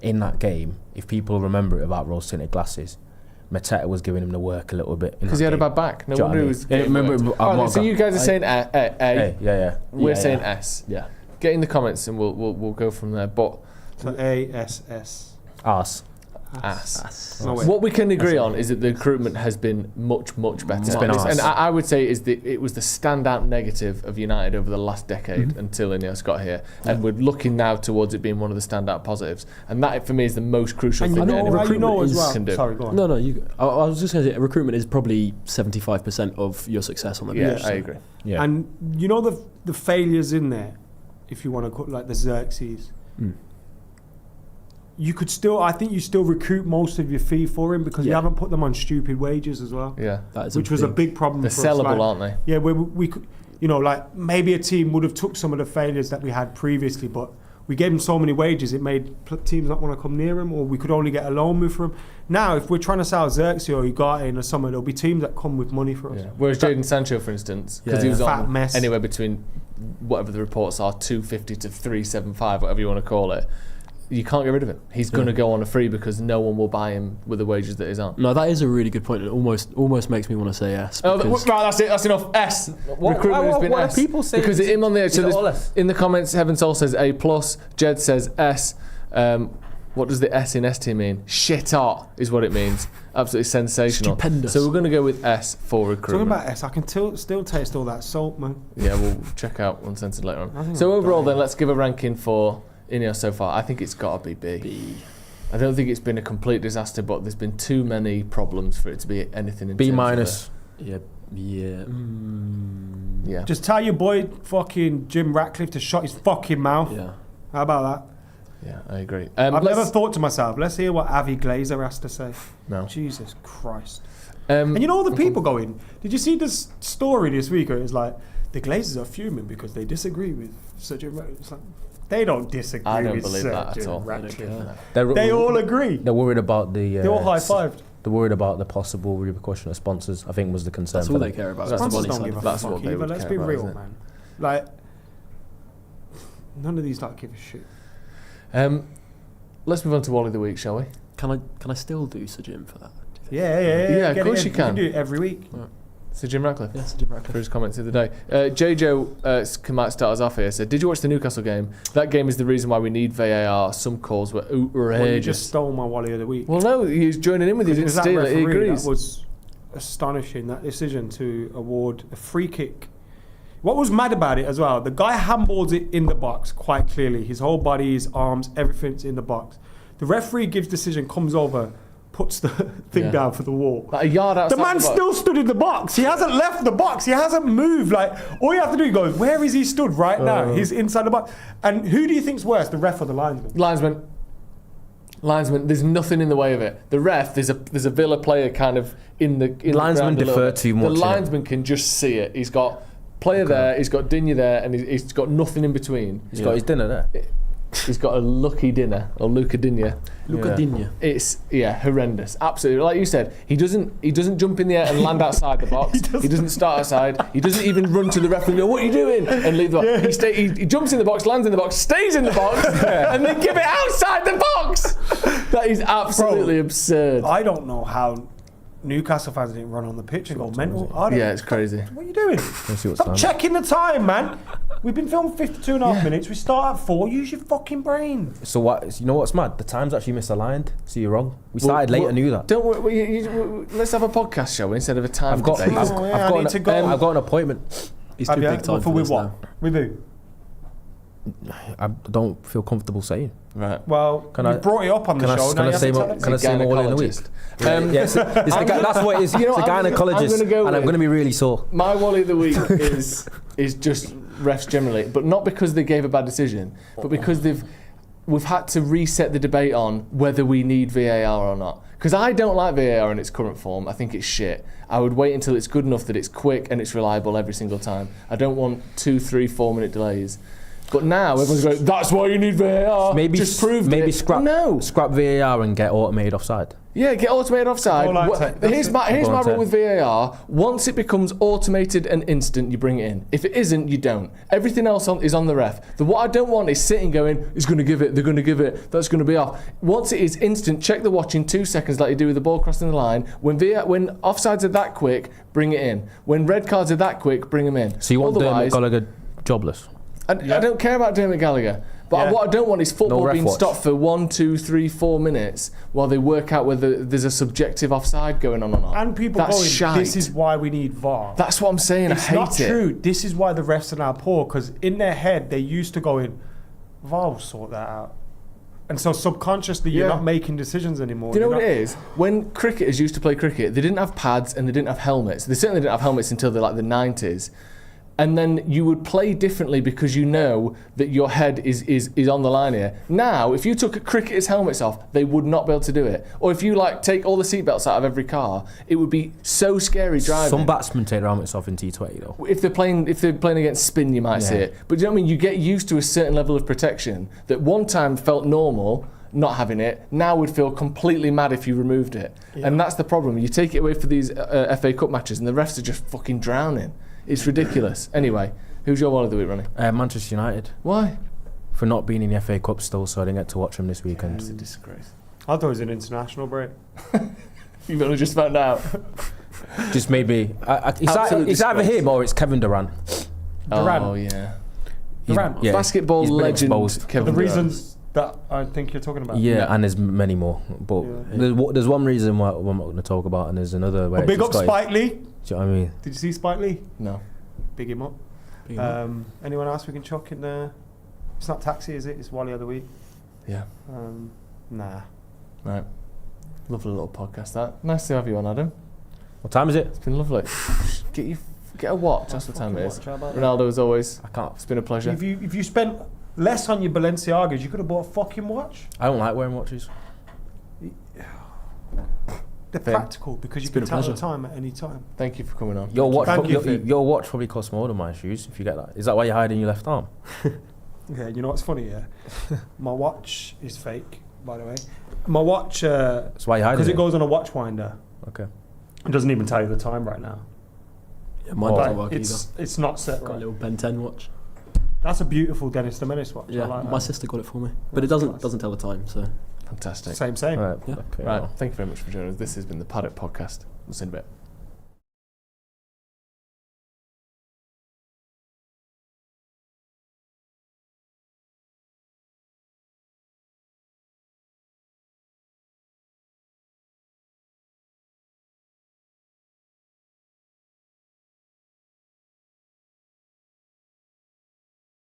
[SPEAKER 3] In that game, if people remember it about rose-tinted glasses, Mateta was giving him the work a little bit.
[SPEAKER 1] Because he had a bad back. No wonder he was... So you guys are saying A.
[SPEAKER 3] Yeah.
[SPEAKER 1] We're saying S.
[SPEAKER 4] Yeah.
[SPEAKER 1] Get in the comments and we'll go from there. But
[SPEAKER 2] so A-S-S.
[SPEAKER 3] Ass.
[SPEAKER 2] No,
[SPEAKER 1] what we can agree on is that the recruitment has been much better.
[SPEAKER 3] It's been arse.
[SPEAKER 1] And I would say it was the standout negative of United over the last decade until INEOS got here, and we're looking now towards it being one of the standout positives. And that for me is the most crucial thing any recruitment can do.
[SPEAKER 2] Sorry, go on.
[SPEAKER 4] No, I was just going to say recruitment is probably 75% of your success on the pitch.
[SPEAKER 1] Yeah, I agree.
[SPEAKER 2] Yeah. And you know the failures in there, if you want to call like the Xerxes. You could still, I think you still recruit most of your fee for him because you haven't put them on stupid wages as well.
[SPEAKER 1] Yeah,
[SPEAKER 2] which was a big problem.
[SPEAKER 1] They're
[SPEAKER 2] for us.
[SPEAKER 1] sellable, aren't they?
[SPEAKER 2] Yeah, we could, you know, like maybe a team would have took some of the failures that we had previously, but we gave them so many wages, it made teams not want to come near him, or we could only get a loan move for him. Now, if we're trying to sell Xerxes or Ugarte or someone, there'll be teams that come with money for us.
[SPEAKER 1] Yeah. Whereas Jadon Sancho, for instance, because he was
[SPEAKER 2] Fat
[SPEAKER 1] on
[SPEAKER 2] mess.
[SPEAKER 1] anywhere between whatever the reports are, 250 to 375, whatever you want to call it. You can't get rid of him. He's going to go on a free because no one will buy him with the wages that he's on.
[SPEAKER 4] No, that is a really good point. It almost makes me want to say yes.
[SPEAKER 1] Oh, right, that's it. That's enough. S. Recruitment has been
[SPEAKER 3] what
[SPEAKER 1] S.
[SPEAKER 3] are people saying?
[SPEAKER 1] Because him on the edge.
[SPEAKER 3] Is it all S?
[SPEAKER 1] In the comments, Heaven Soul says A+. Jed says S. What does the S in ST mean? Shit hot is what it means. Absolutely sensational.
[SPEAKER 4] Stupendous.
[SPEAKER 1] So we're going to go with S for recruitment.
[SPEAKER 2] Talking about S, I can still taste all that salt, man.
[SPEAKER 1] Yeah, we'll check out Uncensored later
[SPEAKER 2] I
[SPEAKER 1] on.
[SPEAKER 2] think
[SPEAKER 1] So
[SPEAKER 2] I'm
[SPEAKER 1] overall,
[SPEAKER 2] dying.
[SPEAKER 1] then, let's give a ranking for INEOS so far. I think it's got to be B.
[SPEAKER 4] B.
[SPEAKER 1] I don't think it's been a complete disaster, but there's been too many problems for it to be anything in
[SPEAKER 3] B
[SPEAKER 1] terms
[SPEAKER 3] minus.
[SPEAKER 4] Yeah.
[SPEAKER 1] Yeah.
[SPEAKER 2] Just tell your boy fucking Jim Ratcliffe to shut his fucking mouth.
[SPEAKER 4] Yeah.
[SPEAKER 2] How about
[SPEAKER 1] Yeah, I agree.
[SPEAKER 2] that? I've never thought to myself, let's hear what Avi Glazer has to say.
[SPEAKER 1] No.
[SPEAKER 2] Jesus Christ. And you know all the people going, did you see this story this week where it was like, the Glazers are fuming because they disagree with Sir Jim Ratcliffe? It's like, they don't disagree
[SPEAKER 1] I don't
[SPEAKER 2] with
[SPEAKER 1] believe
[SPEAKER 2] Sir
[SPEAKER 1] that at
[SPEAKER 2] Jim
[SPEAKER 1] all.
[SPEAKER 2] Ratcliffe.
[SPEAKER 3] They're,
[SPEAKER 2] They all agree.
[SPEAKER 3] They're worried about the.
[SPEAKER 2] They all high-fived.
[SPEAKER 3] They're worried about the possible repercussion of sponsors. I think was the concern.
[SPEAKER 4] That's
[SPEAKER 3] for
[SPEAKER 4] all
[SPEAKER 3] them.
[SPEAKER 4] they care about.
[SPEAKER 1] That's
[SPEAKER 4] That's the
[SPEAKER 2] Sponsors
[SPEAKER 4] money
[SPEAKER 2] don't
[SPEAKER 4] side.
[SPEAKER 2] give a
[SPEAKER 1] That's
[SPEAKER 2] fuck
[SPEAKER 1] what they
[SPEAKER 2] either,
[SPEAKER 1] would
[SPEAKER 2] let's
[SPEAKER 1] care
[SPEAKER 2] be
[SPEAKER 1] about,
[SPEAKER 2] real,
[SPEAKER 1] isn't it?
[SPEAKER 2] man. Like, none of these like give a shit.
[SPEAKER 1] Let's move on to Wally of the Week, shall we?
[SPEAKER 4] Can I still do Sir Jim for that?
[SPEAKER 2] Yeah.
[SPEAKER 1] Yeah, of
[SPEAKER 2] Get it
[SPEAKER 1] course
[SPEAKER 2] in.
[SPEAKER 1] you can.
[SPEAKER 2] do it every week.
[SPEAKER 1] So Jim Ratcliffe.
[SPEAKER 4] Yeah, Sir Jim
[SPEAKER 1] For
[SPEAKER 4] Ratcliffe.
[SPEAKER 1] his comments the other day. JJ might start us off here. Said, did you watch the Newcastle game? That game is the reason why we need VAR. Some calls were
[SPEAKER 2] Well, you
[SPEAKER 1] outrageous.
[SPEAKER 2] just stole my Wally of the week.
[SPEAKER 1] Well, no, he's joining in with you. He didn't
[SPEAKER 2] Because that
[SPEAKER 1] steal it. He
[SPEAKER 2] referee,
[SPEAKER 1] agrees.
[SPEAKER 2] That was astonishing, that decision to award a free kick. What was mad about it as well, the guy handballs it in the box quite clearly. His whole body, his arms, everything's in the box. The referee gives decision, comes over, puts the thing down for the wall.
[SPEAKER 1] Like a yard outside
[SPEAKER 2] The man
[SPEAKER 1] box.
[SPEAKER 2] still stood in the box. He hasn't left the box. He hasn't moved. Like, all you have to do, he goes, where is he stood right now? He's inside the box. And who do you think's worse, the ref or the linesman?
[SPEAKER 1] Linesman, there's nothing in the way of it. The ref, there's a Villa player kind of in the
[SPEAKER 3] Linesmen
[SPEAKER 1] the ground a little
[SPEAKER 3] defer
[SPEAKER 1] bit.
[SPEAKER 3] too much,
[SPEAKER 1] The
[SPEAKER 3] innit?
[SPEAKER 1] linesman can just see it. He's got player there, he's got Digne there, and he's got nothing in between.
[SPEAKER 3] He's got his dinner there.
[SPEAKER 1] He's got a lucky dinner, or Luca Digne.
[SPEAKER 4] Luca Digne.
[SPEAKER 1] It's horrendous. Absolutely, like you said, he doesn't jump in the air and land outside the box. He doesn't start outside. He doesn't even run to the referee and go, "What are you doing?" and leave the box. He jumps in the box, lands in the box, stays in the box, and then give it outside the box. That is absolutely absurd.
[SPEAKER 2] I don't know how Newcastle fans didn't run on the pitch and go mental.
[SPEAKER 1] Yeah, it's crazy.
[SPEAKER 2] What are you doing?
[SPEAKER 3] See what's
[SPEAKER 2] Stop
[SPEAKER 3] done.
[SPEAKER 2] checking the time, man. We've been filming 52 and a half minutes. We start at 4. Use your fucking brain.
[SPEAKER 3] So what? You know what's mad? The time's actually misaligned. So you're wrong. We started late. I knew that.
[SPEAKER 1] Don't worry. Let's have a podcast show instead of a time
[SPEAKER 3] I've got.
[SPEAKER 1] debate.
[SPEAKER 2] I need to go.
[SPEAKER 3] I've got an appointment.
[SPEAKER 4] He's too big time for
[SPEAKER 2] with
[SPEAKER 4] this
[SPEAKER 2] what?
[SPEAKER 4] now.
[SPEAKER 2] With who?
[SPEAKER 3] I don't feel comfortable saying.
[SPEAKER 1] Right.
[SPEAKER 2] Well,
[SPEAKER 3] Can
[SPEAKER 2] you
[SPEAKER 3] I-
[SPEAKER 2] brought it up on the show.
[SPEAKER 3] Can
[SPEAKER 2] now
[SPEAKER 3] I
[SPEAKER 2] you
[SPEAKER 3] say
[SPEAKER 2] have to
[SPEAKER 3] more?
[SPEAKER 2] tell us.
[SPEAKER 3] Can I say more in a week?
[SPEAKER 1] Gynecologist.
[SPEAKER 3] Yes, it's the guy, that's what it is.
[SPEAKER 1] You know
[SPEAKER 3] It's a
[SPEAKER 1] what, I'm
[SPEAKER 3] gynecologist,
[SPEAKER 1] gonna go
[SPEAKER 3] and I'm
[SPEAKER 1] with-
[SPEAKER 3] going to be really sore.
[SPEAKER 1] My Wally of the Week is just refs generally, but not because they gave a bad decision, but because we've had to reset the debate on whether we need VAR or not. Because I don't like VAR in its current form. I think it's shit. I would wait until it's good enough that it's quick and it's reliable every single time. I don't want 2, 3, 4 minute delays. But now everyone's going, that's why you need VAR.
[SPEAKER 3] Maybe
[SPEAKER 1] just prove
[SPEAKER 3] maybe
[SPEAKER 1] it.
[SPEAKER 3] scrap VAR and get automated offside.
[SPEAKER 1] Yeah, get automated offside.
[SPEAKER 2] All I'd say,
[SPEAKER 1] Here's my
[SPEAKER 3] Go on,
[SPEAKER 1] rule
[SPEAKER 3] Ted.
[SPEAKER 1] with VAR. Once it becomes automated and instant, you bring it in. If it isn't, you don't. Everything else is on the ref. What I don't want is sitting going, he's going to give it, they're going to give it, that's going to be off. Once it is instant, check the watch in 2 seconds like you do with the ball crossing the line. When offsides are that quick, bring it in. When red cards are that quick, bring them in.
[SPEAKER 3] So you want Dermot
[SPEAKER 1] Otherwise,
[SPEAKER 3] Gallagher jobless?
[SPEAKER 1] I don't care about Dermot Gallagher. But what I don't want is football
[SPEAKER 3] ref
[SPEAKER 1] being
[SPEAKER 3] watch.
[SPEAKER 1] stopped for 1, 2, 3, 4 minutes while they work out whether there's a subjective offside going on or not.
[SPEAKER 2] And people
[SPEAKER 1] That's
[SPEAKER 2] going,
[SPEAKER 1] shite.
[SPEAKER 2] this is why we need VAR.
[SPEAKER 1] That's what I'm saying.
[SPEAKER 2] It's
[SPEAKER 1] I hate
[SPEAKER 2] not
[SPEAKER 1] it.
[SPEAKER 2] true. This is why the refs are now poor, because in their head, they used to go in, VAR will sort that out. And so subconsciously, you're not making decisions anymore.
[SPEAKER 1] Do you know
[SPEAKER 2] You're
[SPEAKER 1] what
[SPEAKER 2] not-
[SPEAKER 1] it is? When cricketers used to play cricket, they didn't have pads and they didn't have helmets. They certainly didn't have helmets until the 90s. and then you would play differently because you know that your head is on the line here. Now, if you took cricketers' helmets off, they would not be able to do it. Or if you take all the seatbelts out of every car, it would be so scary driving.
[SPEAKER 3] Some batsmen take their helmets off in T20 though.
[SPEAKER 1] If they're playing against spin, you might see it. But do you know what I mean? You get used to a certain level of protection that one time felt normal. Not having it now would feel completely mad if you removed it, and that's the problem. You take it away for these FA Cup matches, and the refs are just fucking drowning. It's ridiculous. Anyway, who's your Wally of the week, Ronny?
[SPEAKER 3] Manchester United.
[SPEAKER 1] Why?
[SPEAKER 3] For not being in the FA Cup still, so I didn't get to watch them this weekend.
[SPEAKER 1] It's a disgrace.
[SPEAKER 2] I thought it was an international break.
[SPEAKER 1] You've only just found out.
[SPEAKER 3] Just maybe it's either him or it's Kevin Durant.
[SPEAKER 1] Oh yeah.
[SPEAKER 2] Durant,
[SPEAKER 1] basketball legend. Kevin
[SPEAKER 2] the
[SPEAKER 1] Durant.
[SPEAKER 2] reasons that I think you're talking about.
[SPEAKER 3] Yeah, and there's many more. But there's one reason why I'm not going to talk about, and there's another way.
[SPEAKER 2] Big up Spike Lee.
[SPEAKER 3] Do you know what I mean?
[SPEAKER 2] Did you see Spike Lee?
[SPEAKER 1] No.
[SPEAKER 2] Big him up. Anyone else we can chuck in there? It's not Taxi, is it? It's Wally of the week.
[SPEAKER 1] Yeah.
[SPEAKER 2] Nah.
[SPEAKER 1] Right. Lovely little podcast that. Nice to have you on, Adam.
[SPEAKER 3] What time is it?
[SPEAKER 1] It's been lovely. Get a watch. That's what time it is. Ronaldo, as always.
[SPEAKER 3] I can't.
[SPEAKER 1] It's been a pleasure.
[SPEAKER 2] If you spent less on your Balenciagas, you could have bought a fucking watch.
[SPEAKER 3] I don't like wearing watches.
[SPEAKER 2] They're practical because you can tell the time at any time.
[SPEAKER 1] Thank you for coming on.
[SPEAKER 3] Your watch probably costs more than my shoes if you get that. Is that why you're hiding your left arm?
[SPEAKER 2] Yeah, you know what's funny? Yeah, my watch is fake, by the way. My watch.
[SPEAKER 3] That's why you're hiding it.
[SPEAKER 2] Because it goes on a watch winder.
[SPEAKER 3] Okay.
[SPEAKER 2] It doesn't even tell you the time right now.
[SPEAKER 4] Yeah, mine doesn't work either.
[SPEAKER 2] It's not set
[SPEAKER 4] Got a
[SPEAKER 2] right.
[SPEAKER 4] little Ben 10 watch.
[SPEAKER 2] That's a beautiful Dennis the Menace watch.
[SPEAKER 4] Yeah,
[SPEAKER 2] I like
[SPEAKER 4] my
[SPEAKER 2] that.
[SPEAKER 4] sister got it for me, but it doesn't tell the time. So
[SPEAKER 1] Fantastic.
[SPEAKER 2] Same.
[SPEAKER 3] Right.
[SPEAKER 4] Yeah.
[SPEAKER 3] Okay,
[SPEAKER 1] Right.
[SPEAKER 3] well.
[SPEAKER 1] Thank you very much for joining us. This has been the Paddock Podcast. We'll see you in a bit.